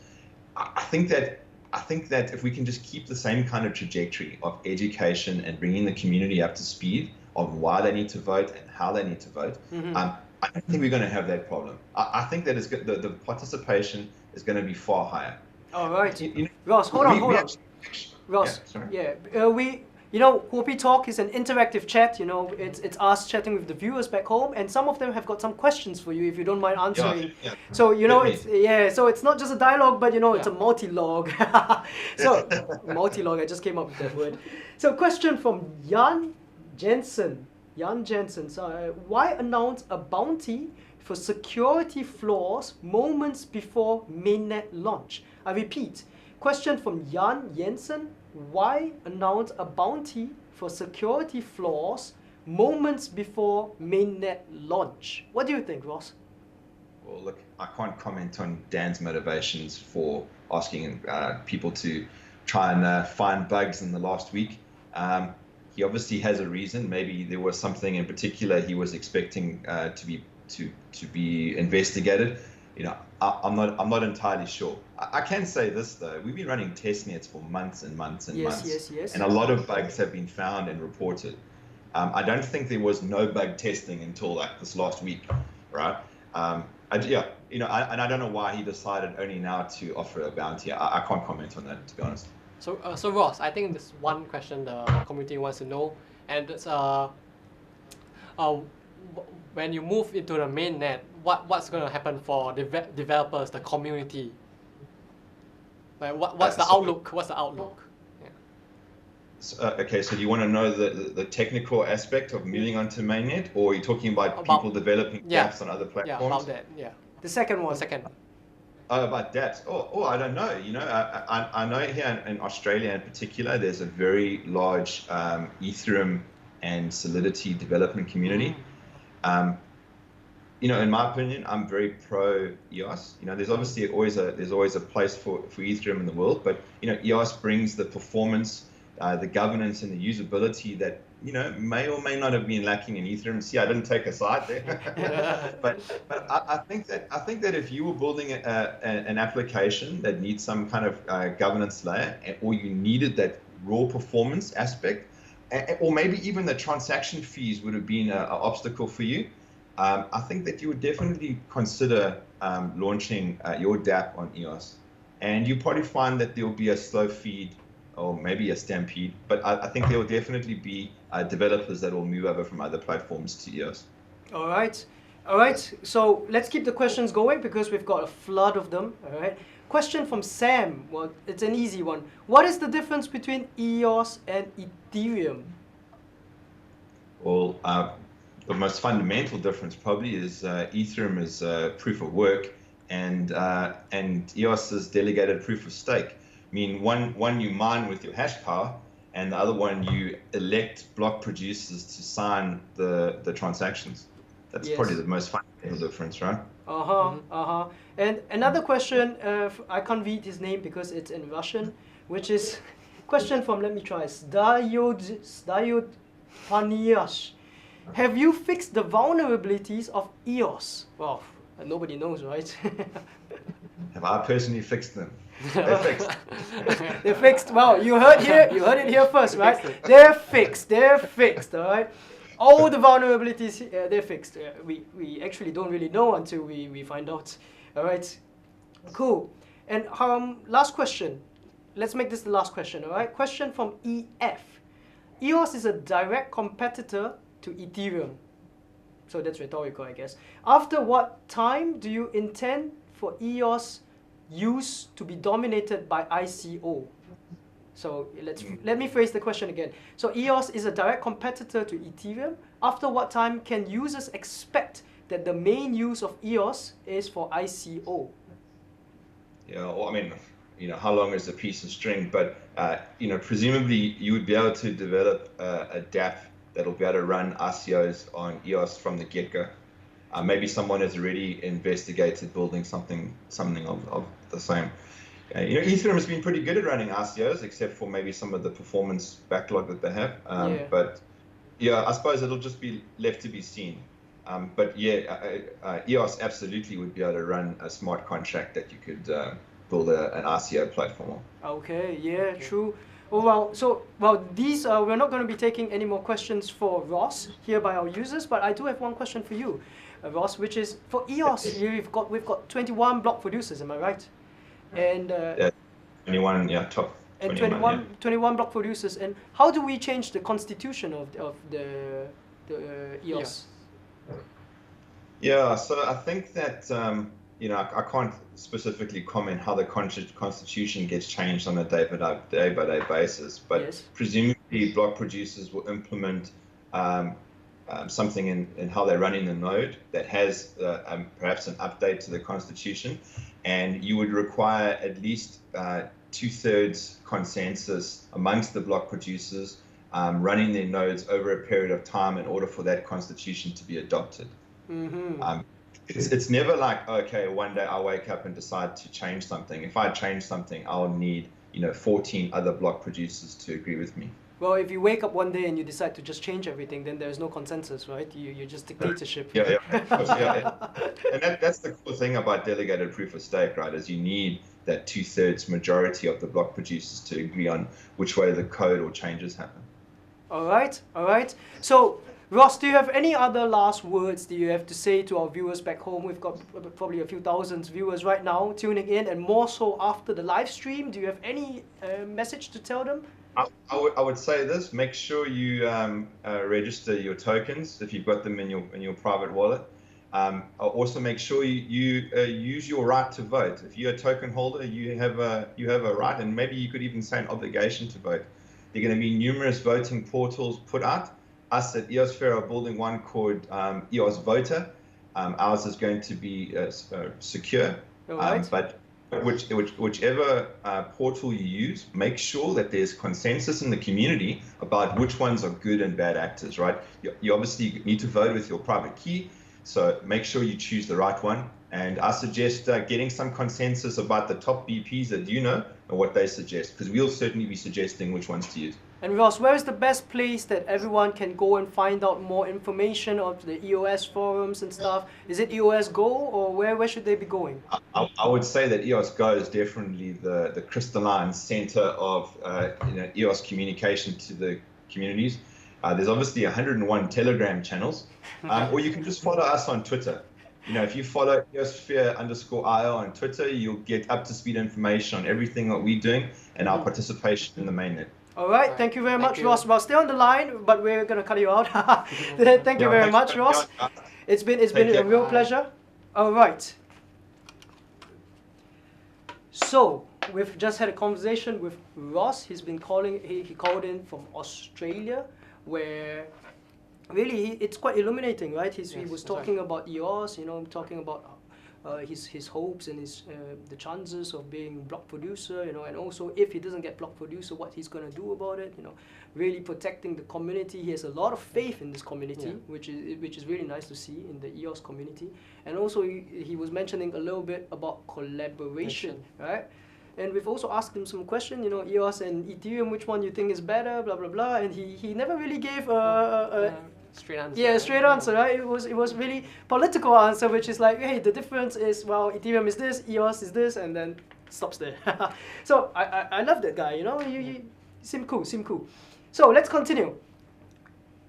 I think that if we can just keep the same kind of trajectory of education and bringing the community up to speed of why they need to vote and how they need to vote, I don't think we're going to have that problem. I think that the participation is going to be far higher. All right. Ross, hold on. Ross, Hopi Talk is an interactive chat. It's us chatting with the viewers back home, and some of them have got some questions for you if you don't mind answering. So so it's not just a dialogue, but it's a multi-log. So multi-log, I just came up with that word. So question from Jan Jensen. So, why announce a bounty for security flaws moments before mainnet launch? I repeat, question from Jan Jensen. Why announce a bounty for security flaws moments before mainnet launch? What do you think, Ross? Well, look, I can't comment on Dan's motivations for asking people to try and find bugs in the last week. He obviously has a reason. Maybe there was something in particular he was expecting to be investigated. I'm not entirely sure. I can say this though: we've been running test nets for months and months and months, and a lot of bugs have been found and reported. I don't think there was no bug testing until like this last week, right? And I don't know why he decided only now to offer a bounty. I can't comment on that, to be honest. So Ross, I think this one question the community wants to know, and it's when you move into the main net, what's going to happen for developers, the community? Like what's the outlook? What's the outlook? Okay, so do you want to know the technical aspect of moving onto mainnet, or are you talking about people developing dApps on other platforms? Yeah, about that. Yeah. The second one. The second. Oh, about dApps. Oh, I don't know. I know here in Australia in particular, there's a very large Ethereum and Solidity development community. In my opinion, I'm very pro EOS. There's obviously always a place for Ethereum in the world, but EOS brings the performance, the governance, and the usability that may or may not have been lacking in Ethereum. See, I didn't take a side there, but I think that if you were building an application that needs some kind of governance layer, or you needed that raw performance aspect, or maybe even the transaction fees would have been an obstacle for you, I think that you would definitely consider launching your dApp on EOS, and you probably find that there will be a slow feed or maybe a stampede, but I think there will definitely be developers that will move over from other platforms to EOS. All right. So let's keep the questions going because we've got a flood of them. All right. Question from Sam. Well, it's an easy one. What is the difference between EOS and Ethereum? Well, the most fundamental difference probably is Ethereum is proof of work, and EOS is delegated proof of stake. I mean, one you mine with your hash power, and the other one you elect block producers to sign the transactions. That's probably the most fundamental difference, right? And another question, I can't read his name because it's in Russian, which is question from, let me try, Sdayod Paniash. Have you fixed the vulnerabilities of EOS? Well, nobody knows, right? Have I personally fixed them? They're fixed. They're fixed. Well, you heard it here first, right? They're fixed, all right? All the vulnerabilities, they're fixed. We actually don't really know until we find out. All right, cool. And last question. Let's make this the last question, all right? Question from EF. EOS is a direct competitor to Ethereum. So that's rhetorical, I guess. After what time do you intend for EOS use to be dominated by ICO? So let me phrase the question again. So EOS is a direct competitor to Ethereum. After what time can users expect that the main use of EOS is for ICO? Yeah, well, I mean, how long is a piece of string? But presumably you would be able to develop a dApp that'll be able to run ICOs on EOS from the get-go. Maybe someone has already investigated building something of the same. Ethereum has been pretty good at running ICOs, except for maybe some of the performance backlog that they have. But yeah, I suppose it'll just be left to be seen. But yeah, EOS absolutely would be able to run a smart contract that you could build an ICO platform on. Okay, yeah, true. Oh, well, these we're not going to be taking any more questions for Ross here by our users, but I do have one question for you, Ross, which is for EOS. We've got 21 block producers, am I right? And 21, yeah, top. And 21 block producers. And how do we change the constitution of the EOS? Yeah, so I think that I can't specifically comment how the constitution gets changed on a day-by-day basis, but presumably block producers will implement something in how they're running the node that has perhaps an update to the constitution, and you would require at least 2/3 consensus amongst the block producers running their nodes over a period of time in order for that constitution to be adopted. It's never like, okay, one day I wake up and decide to change something. If I change something, I'll need 14 other block producers to agree with me. Well, if you wake up one day and you decide to just change everything, then there's no consensus, right? You're just dictatorship. Yeah, of course, yeah. And that's the cool thing about delegated proof of stake, right? Is you need that 2/3 majority of the block producers to agree on which way the code or changes happen. All right, all right. So, Ross, do you have any other last words that you have to say to our viewers back home? We've got probably a few thousand viewers right now tuning in, and more so after the live stream. Do you have any message to tell them? I would say this: make sure you register your tokens if you've got them in your private wallet. Also, make sure you use your right to vote. If you're a token holder, you have a right, and maybe you could even say an obligation to vote. There are going to be numerous voting portals put out. Us at Eosphere are building one called EOS Voter. Ours is going to be secure, right. but whichever portal you use, make sure that there's consensus in the community about which ones are good and bad actors, right? You obviously need to vote with your private key, so make sure you choose the right one. And I suggest getting some consensus about the top BPs that you know and what they suggest, because we'll certainly be suggesting which ones to use. And Ross, where is the best place that everyone can go and find out more information of the EOS forums and stuff? Is it EOS Go, or where should they be going? I would say that EOS Go is definitely the crystalline center of EOS communication to the communities. There's obviously 101 Telegram channels, or you can just follow us on Twitter. If you follow Eosphere_IO on Twitter, you'll get up-to-speed information on everything that we're doing and our participation in the mainnet. All right, thank you very much, Ross. Well, stay on the line, but we're going to cut you out. Thank you very much, Ross. It's been a real pleasure. All right. So, we've just had a conversation with Ross. He's been calling, he called in from Australia, where really it's quite illuminating, right? He was talking about EOS, talking about his hopes and the chances of being block producer, and also if he doesn't get block producer, what he's going to do about it, really protecting the community. He has a lot of faith in this community, which is really nice to see in the EOS community. And also he was mentioning a little bit about collaboration, right? And we've also asked him some questions, EOS and Ethereum, which one you think is better, blah blah blah, and he never really gave a straight answer. Yeah, straight answer, right? It was really political answer, which is like, hey, the difference is, well, Ethereum is this, EOS is this, and then stops there. So I love that guy, you seem cool. So let's continue.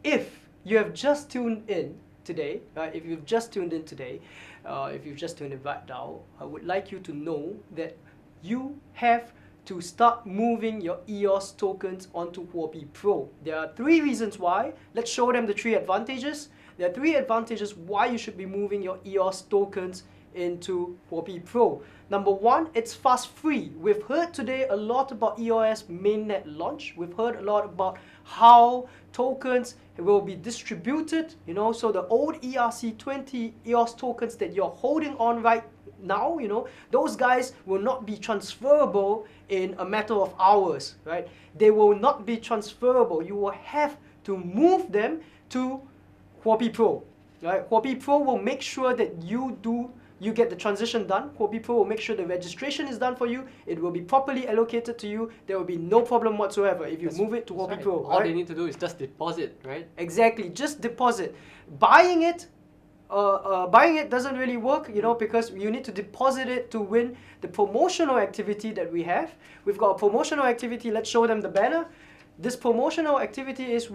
If you have just tuned in today, right? If you've just tuned in today, if you've just tuned in right now, I would like you to know that you have to start moving your EOS tokens onto Huobi Pro. There are 3 reasons why. Let's show them the 3 advantages. There are 3 advantages why you should be moving your EOS tokens into Huobi Pro. Number 1, it's fast free. We've heard today a lot about EOS mainnet launch. We've heard a lot about how tokens will be distributed, so the old ERC20 EOS tokens that you're holding on right now, those guys will not be transferable in a matter of hours, right? They will not be transferable. You will have to move them to Huobi Pro, right? Huobi Pro will make sure that you get the transition done. Huobi Pro will make sure the registration is done for you. It will be properly allocated to you. There will be no problem whatsoever if you move it to Huobi Pro. All they need to do is just deposit, right? Exactly, just deposit. Buying it doesn't really work, because you need to deposit it to win the promotional activity that we have. We've got a promotional activity. Let's show them the banner. This promotional activity is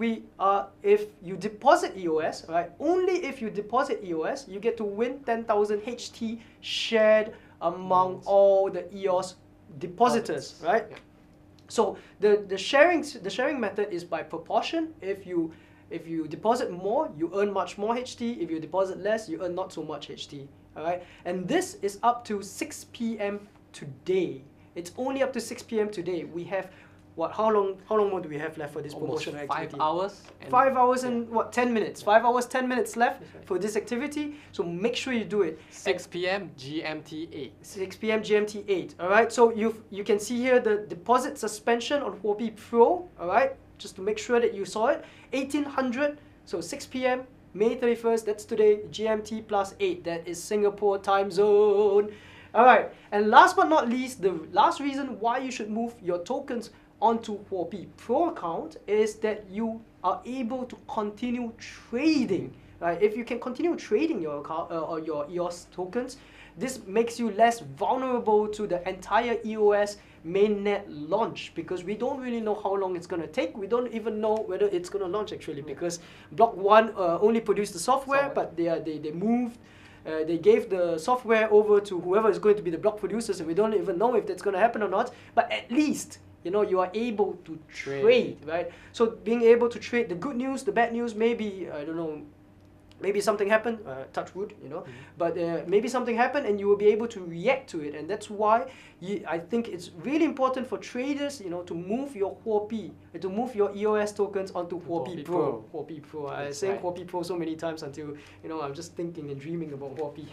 if you deposit EOS, right? Only if you deposit EOS, you get to win 10,000 HT shared among all the EOS depositors, right? Yeah. So the sharing method is by proportion. If you deposit more, you earn much more HT. If you deposit less, you earn not so much HT. All right, and this is up to 6 p.m. today. It's only up to 6 p.m. today. We have how long more do we have left for this promotional activity? 5 hours. 5 hours and 10 minutes. 5 hours, 10 minutes left for this activity. So make sure you do it. 6 p.m. GMT 8. 6 p.m. GMT 8. All right. So you can see here the deposit suspension on Huobi Pro. All right. Just to make sure that you saw it. 1800. So 6 p.m. May 31st. That's today. GMT plus 8. That is Singapore time zone. All right. And last but not least, the last reason why you should move your tokens onto Huobi Pro account is that you are able to continue trading. Right? If you can continue trading your account or your EOS tokens, this makes you less vulnerable to the entire EOS mainnet launch, because we don't really know how long it's going to take. We don't even know whether it's going to launch actually, because Block 1 only produced the software, but they moved. They gave the software over to whoever is going to be the block producers, and we don't even know if that's going to happen or not. But at least, you know, you are able to trade, right? So being able to trade the good news, the bad news, maybe, I don't know, maybe something happened, touch wood, you know, but maybe something happened and you will be able to react to it. And that's why I think it's really important for traders, you know, to move your Huobi, to move your EOS tokens onto Huobi Pro. Huobi Pro. I say Huobi Pro so many times until, you know, I'm just thinking and dreaming about Huobi.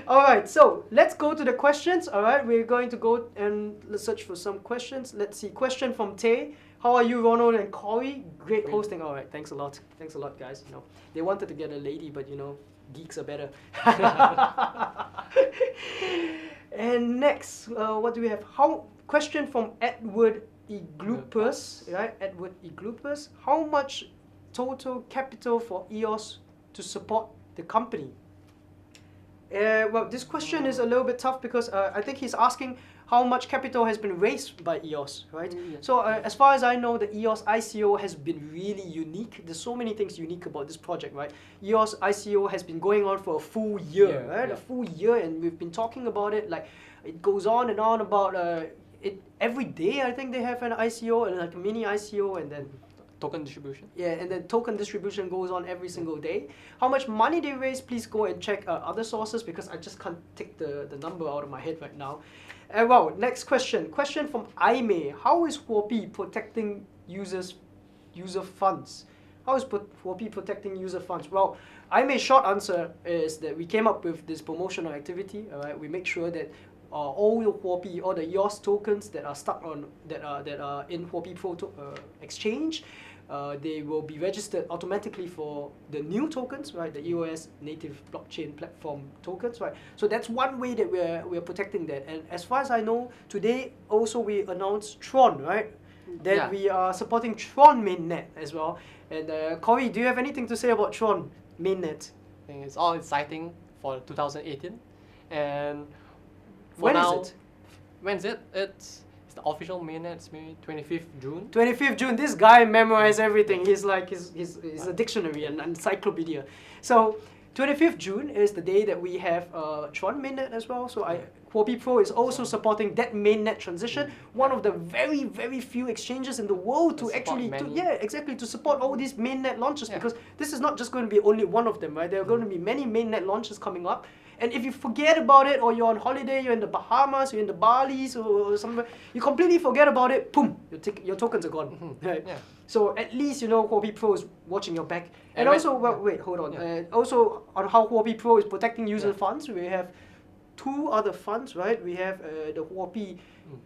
All right, so let's go to the questions. All right, we're going to go and let's search for some questions. Let's see. Question from Tay. How are you, Ronald and Corey? Great hosting. All right, thanks a lot. Thanks a lot, guys. You know, they wanted to get a lady, but you know, geeks are better. And next, what do we have? Question from Edward Iglupus, right? Edward Iglupus. How much total capital for EOS to support the company? Well, this question is a little bit tough because I think he's asking how much capital has been raised by EOS, right? So as far as I know, the EOS ICO has been really unique. There's so many things unique about this project, right? EOS ICO has been going on for a full year, right? A full year, and we've been talking about it. Like, it goes on and on about it every day. I think they have an ICO and like a mini ICO, and then token distribution. Yeah, and then token distribution goes on every single day. How much money they raise, please go and check other sources, because I just can't take the number out of my head right now. Well, next question. Question from Aime. How is Huobi protecting user funds? How is Huobi protecting user funds? Well, Aime's short answer is that we came up with this promotional activity. All right, we make sure that all the Huobi, all the EOS tokens that are stuck on that are in Huobi Pro exchange, they will be registered automatically for the new tokens, right? The EOS native blockchain platform tokens, right? So that's one way that we're protecting that. And as far as I know, today also we announced Tron, right? That we are supporting Tron mainnet as well. And Corey, do you have anything to say about Tron mainnet? I think it's all exciting for 2018. And when is it? When is it? It's the official mainnet. It's maybe 25th June. 25th June. This guy memorized everything. He's like he's a dictionary, an encyclopedia. So 25th June is the day that we have Tron mainnet as well. So Huobi Pro is also supporting that mainnet transition. One of the very, very few exchanges in the world to actually to support all these mainnet launches, because this is not just going to be only one of them, right? There are going to be many mainnet launches coming up. And if you forget about it, or you're on holiday, you're in the Bahamas, you're in the Balis, or somewhere, you completely forget about it, boom, your tokens are gone. Right? So at least, you know, Huobi Pro is watching your back. And also, wait, hold on. Also, on how Huobi Pro is protecting user funds, we have two other funds, right? We have the Huobi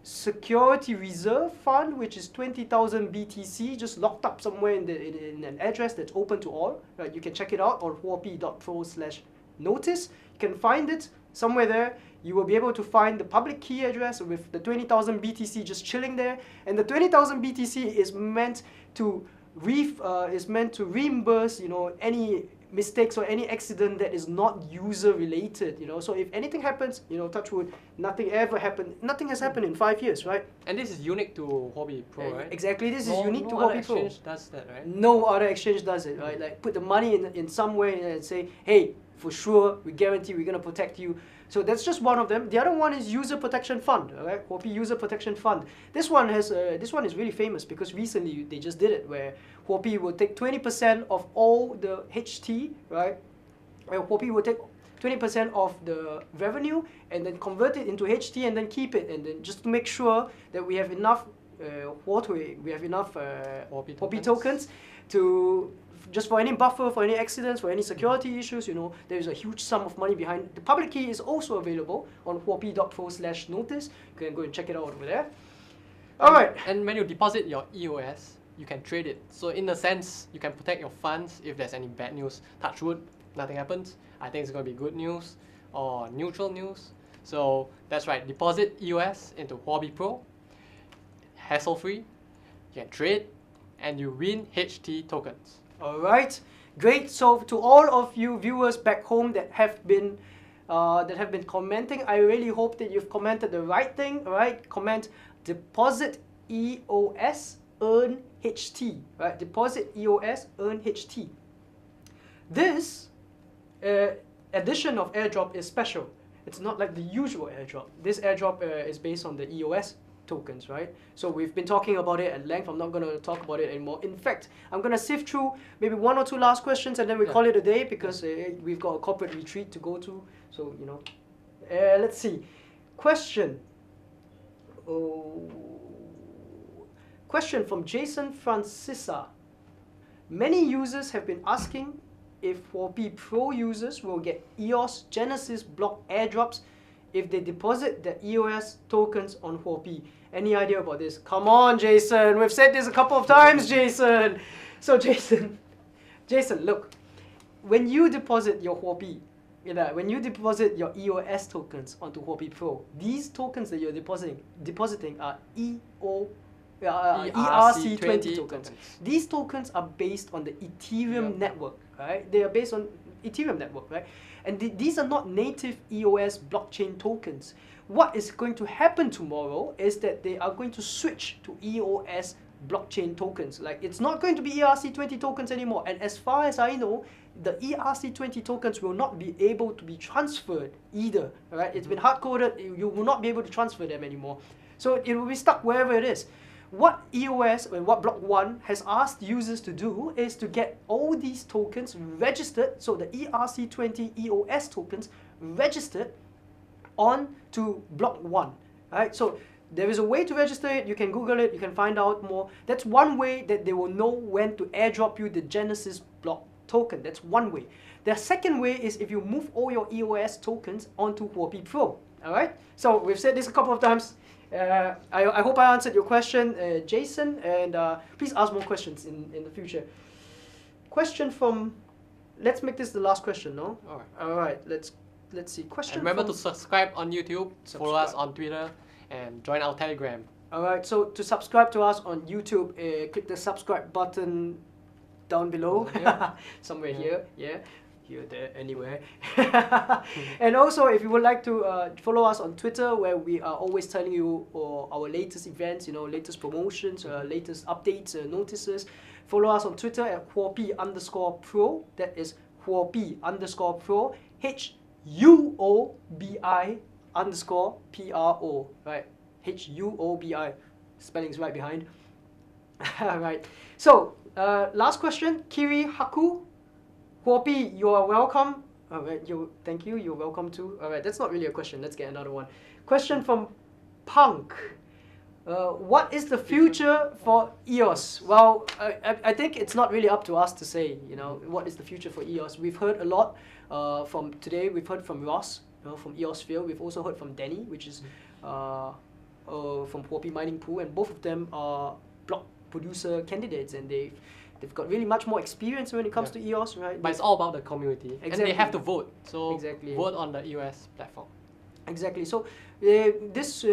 Security Reserve Fund, which is 20,000 BTC, just locked up somewhere in an address that's open to all. Right? You can check it out on huobi.pro/notice. You can find it somewhere there. You will be able to find the public key address with the 20,000 BTC just chilling there. And the 20,000 BTC is meant to reimburse, you know, any mistakes or any accident that is not user related, you know. So if anything happens, you know, touch wood, nothing has happened in 5 years, right? And this is unique to Huobi Pro, right? Exactly, this is unique to Huobi Pro. No other exchange does that, right? No other exchange does it, right? Like put the money in some way and say, hey, for sure, we guarantee we're gonna protect you. So that's just one of them. The other one is User Protection Fund, right? Huobi User Protection Fund. This one is really famous because recently they just did it, where Huobi will take 20% of all the HT, right? Huobi will take 20% of the revenue and then convert it into HT and then keep it, and then just to make sure that we have enough Huobi tokens to just for any buffer, for any accidents, for any security issues, you know, there is a huge sum of money behind. The public key is also available on huobi.pro/notice. You can go and check it out over there. All right. And when you deposit your EOS, you can trade it. So in a sense, you can protect your funds if there's any bad news. Touch wood, nothing happens. I think it's going to be good news or neutral news. So that's right. Deposit EOS into Huobi Pro. hassle-free, you can trade, and you win HT tokens. All right, great. So to all of you viewers back home that have been commenting, I really hope that you've commented the right thing. All right, comment deposit EOS, earn HT. Right, deposit EOS, earn HT. This edition of airdrop is special. It's not like the usual airdrop. This airdrop is based on the EOS tokens, right? So we've been talking about it at length. I'm not going to talk about it anymore. In fact, I'm going to sift through maybe 1 or 2 last questions and then we call it a day because we've got a corporate retreat to go to. So, you know, let's see. Question. Question from Jason Francisa. Many users have been asking if Huobi Pro users will get EOS Genesis block airdrops if they deposit the EOS tokens on Huobi. Any idea about this? Come on, Jason. We've said this a couple of times, Jason. So, Jason, look, when you deposit your Huobi, when you deposit your EOS tokens onto Huobi Pro, these tokens that you're depositing are ERC20 tokens. These tokens are based on the Ethereum network, right? They are based on Ethereum network, right? And these are not native EOS blockchain tokens. What is going to happen tomorrow is that they are going to switch to EOS blockchain tokens. Like, it's not going to be ERC20 tokens anymore. And as far as I know, the ERC20 tokens will not be able to be transferred either, right? It's been hard-coded. You will not be able to transfer them anymore. So it will be stuck wherever it is. What EOS, what Block 1 has asked users to do is to get all these tokens registered, so the ERC20 EOS tokens registered on to Block 1. Right? So there is a way to register it. You can Google it. You can find out more. That's one way that they will know when to airdrop you the Genesis block token. That's one way. The second way is if you move all your EOS tokens onto Huobi Pro. All right. So we've said this a couple of times. I hope I answered your question, Jason, and please ask more questions in the future. Question from, let's make this the last question, no? All right. Let's see. Question. And remember to subscribe on YouTube, follow us on Twitter, and join our Telegram. All right. So to subscribe to us on YouTube, click the subscribe button down below, somewhere here. Yeah. Here, there, anywhere. And also, if you would like to follow us on Twitter, where we are always telling you our latest events, latest promotions, latest updates, notices, follow us on Twitter at Huobi_Pro. That is Huobi_Pro. HUOBI_PRO. Right? HUOBI. Spelling's right behind. Right. So, last question, Kiri Haku. Huobi, you are welcome. All right, thank you. You're welcome too. All right, that's not really a question. Let's get another one. Question from Punk. What is the future for EOS? Well, I think it's not really up to us to say, what is the future for EOS. We've heard a lot from today. We've heard from Ross, from EOSphere. We've also heard from Danny, which is from Huobi Mining Pool, and both of them are block producer candidates, and they've got really much more experience when it comes to EOS, right? But it's all about the community. Exactly. And they have to vote. So vote on the EOS platform. Exactly. So this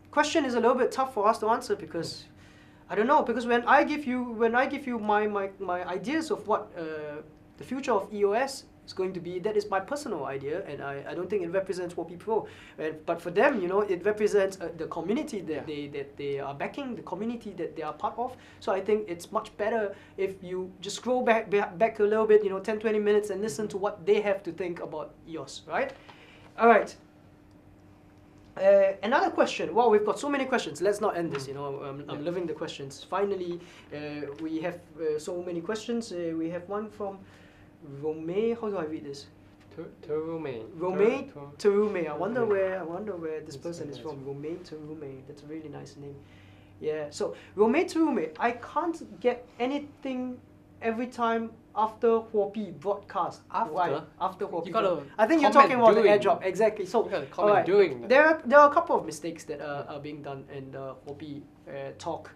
question is a little bit tough for us to answer because I don't know, because when I give you my ideas of what the future of EOS is going to be, that is my personal idea, and I don't think it represents Huobi Pro. But for them, it represents the community that they are backing, the community that they are part of. So I think it's much better if you just scroll back a little bit, 10-20 minutes, and listen to what they have to think about EOS, right? All right. Another question. Wow, we've got so many questions. Let's not end this. I'm loving the questions. Finally, we have so many questions. We have one from Rome. How do I read this? Terume. Rome Terume. I wonder where this person is from. Rome Terume. That's a really nice name. Yeah. So Rome Terume. I can't get anything every time after Huobi broadcast. Why? After Huobi. I think you're talking about the airdrop. Exactly. So during. There are a couple of mistakes that are being done in the Huobi talk.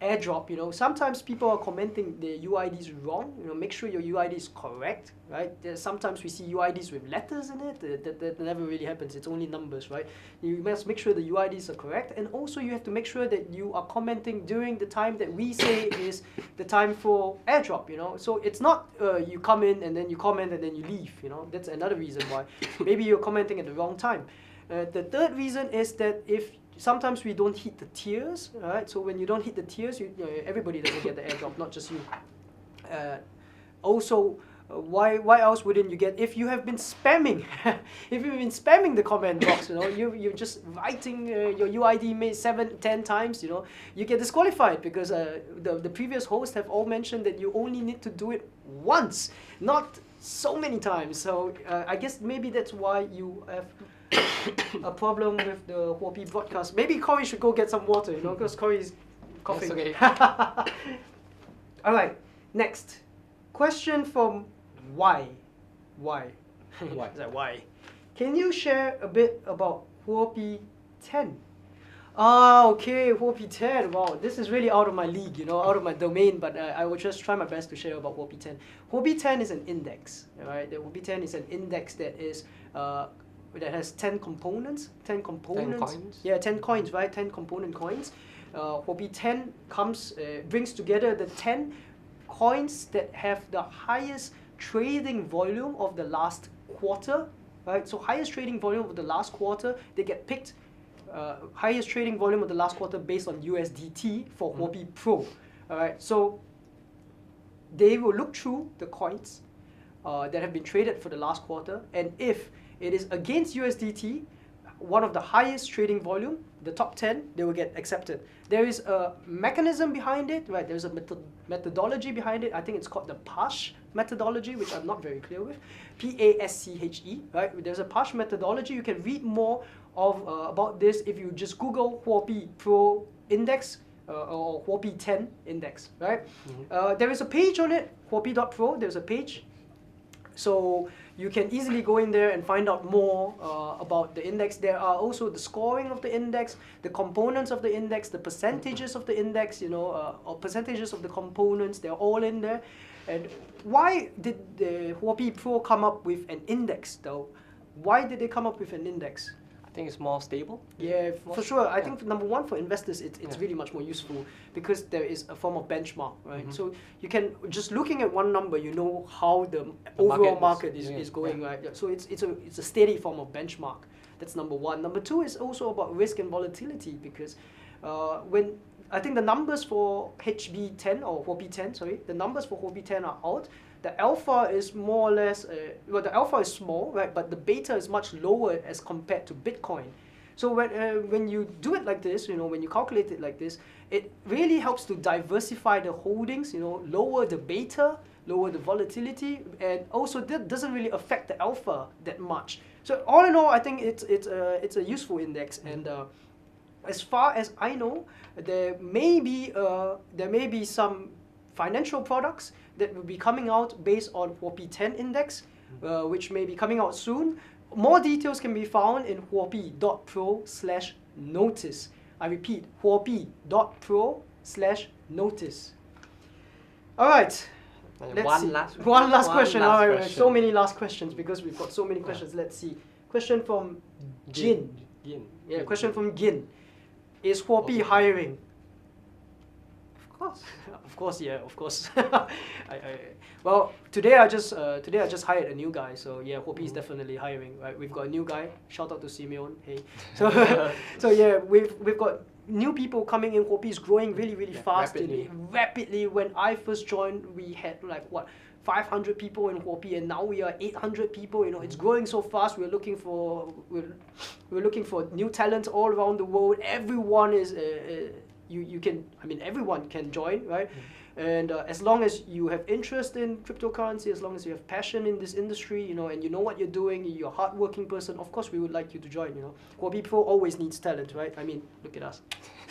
airdrop, you know, sometimes people are commenting the UIDs wrong. You know, make sure your UID is correct, right? Sometimes we see UIDs with letters in it. That never really happens. It's only numbers, right? You must make sure the UIDs are correct, and also you have to make sure that you are commenting during the time that we say is the time for airdrop, you know. So it's not you come in and then you comment and then you leave, you know. That's another reason why. Maybe you're commenting at the wrong time. The third reason is that if sometimes we don't hit the tiers, right? So when you don't hit the tiers, everybody doesn't get the airdrop, not just you. Also, why else wouldn't you get, if you have been spamming, if you've been spamming the comment box, you know, you're just writing your UID maybe 7-10 times, you know, you get disqualified because the previous hosts have all mentioned that you only need to do it once, not so many times. So I guess maybe that's why you have a problem with the Huobi broadcast. Maybe Corey should go get some water, you know, because Corey's coughing. That's okay. All right, next question from Why? Why? Is that why? Can you share a bit about Huobi 10? Ah, okay, Huobi 10. Wow, this is really out of my league, you know, out of my domain, but I will just try my best to share about Huobi 10. Huobi 10 is an index, right? The Huobi 10 is an index that is that has 10 components. 10 components. 10 coins? Yeah, 10 coins, right? 10 component coins. Huobi 10 brings together the 10 coins that have the highest trading volume of the last quarter, right? So highest trading volume of the last quarter, they get picked. Highest trading volume of the last quarter based on USDT for Huobi Pro. All right, so they will look through the coins that have been traded for the last quarter, and if it is against USDT, one of the highest trading volume, the top 10, they will get accepted. There is a mechanism behind it, right? There's a methodology behind it. I think it's called the PASCHE methodology, which I'm not very clear with. PASCHE, right? There's a PASCHE methodology. You can read more of about this if you just Google Huobi Pro Index or Huobi 10 Index, right? There is a page on it, Huobi.pro. There's a page. So you can easily go in there and find out more about the index. There are also the scoring of the index, the components of the index, the percentages of the index, you know, or percentages of the components. They're all in there. And why did the Huobi Pro come up with an index, though? Why did they come up with an index? I think it's more stable. Yeah, for sure. I think number one, for investors, it's really much more useful because there is a form of benchmark, right? So you can, just looking at one number, you know how the overall market is going, right? So it's a steady form of benchmark. That's number one. Number two is also about risk and volatility because when I think the numbers for HB10 or Huobi 10, sorry, the numbers for Huobi 10 are out. The alpha is more or less, well, the alpha is small, right? But the beta is much lower as compared to Bitcoin. So when you do it like this, you know, when you calculate it like this, it really helps to diversify the holdings, you know, lower the beta, lower the volatility, and also that doesn't really affect the alpha that much. So all in all, I think it's a useful index. And as far as I know, there may be some financial products that will be coming out based on Huobi 10 index, which may be coming out soon. More details can be found in huobi.pro/notice. I repeat, huobi.pro/notice. All right. One last question. All right, question. so many last questions because we've got so many questions. Let's see. Question from Jin. Yeah, question from Gin. Is Huobi hiring? Of course, yeah, of course. Well, today I just hired a new guy, so yeah, Huobi is definitely hiring. Right, we've got a new guy. Shout out to Simeon. Hey, so yeah, we've got new people coming in. Huobi is growing really fast, rapidly. When I first joined, we had like 500 people in Huobi, and now we are 800 people. You know, it's growing so fast. We're looking for new talents all around the world. Everyone is. Everyone can join, right? And as long as you have interest in cryptocurrency, as long as you have passion in this industry, you know, and you know what you're doing, you're a hardworking person, of course we would like you to join, you know. Huobi Pro always needs talent, right? I mean, look at us.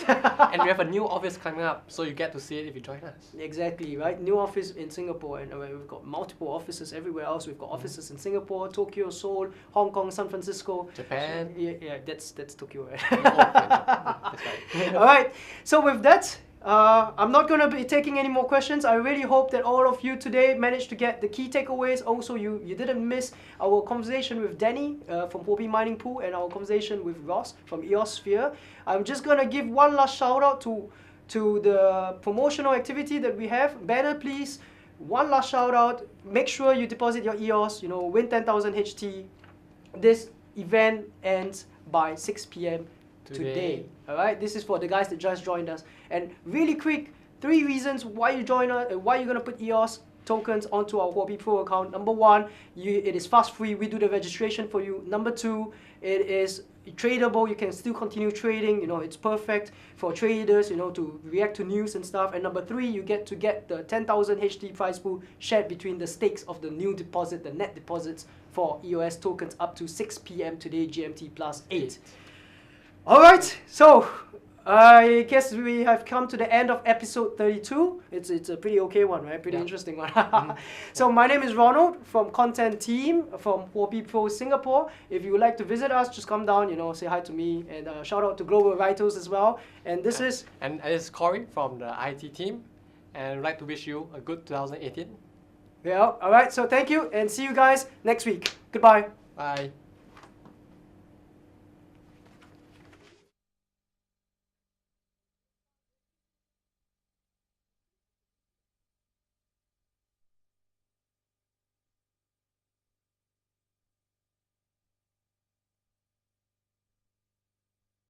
And we have a new office coming up, so you get to see it if you join us. Exactly, right? New office in Singapore, and we've got multiple offices everywhere else. We've got offices in Singapore, Tokyo, Seoul, Hong Kong, San Francisco. Japan. Yeah, that's Tokyo, right? That's right. All right, so with that, I'm not going to be taking any more questions. I really hope that all of you today managed to get the key takeaways. Also, you didn't miss our conversation with Danny from Hopi Mining Pool and our conversation with Ross from EOS Sphere. I'm just going to give one last shout out to the promotional activity that we have. Banner, please. One last shout out. Make sure you deposit your EOS, win 10,000 HT. This event ends by 6 p.m. today. All right, this is for the guys that just joined us. And really quick, 3 reasons why you join us and why you're gonna put EOS tokens onto our Huobi Pro account. Number 1, it is fast free. We do the registration for you. Number 2, it is tradable. You can still continue trading. It's perfect for traders. To react to news and stuff. And number 3, you get the 10,000 HT prize pool shared between the stakes of the new deposit, the net deposits for EOS tokens up to 6 p.m. today GMT plus 8. Alright, so I guess we have come to the end of episode 32. It's a pretty okay one, right? Pretty interesting one. So my name is Ronald from Content Team from Huobi Pro Singapore. If you would like to visit us, just come down, say hi to me, and shout out to Global Writers as well. And this is... And it's Corey from the IT team, and I'd like to wish you a good 2018. Yeah, alright, so thank you, and see you guys next week. Goodbye. Bye.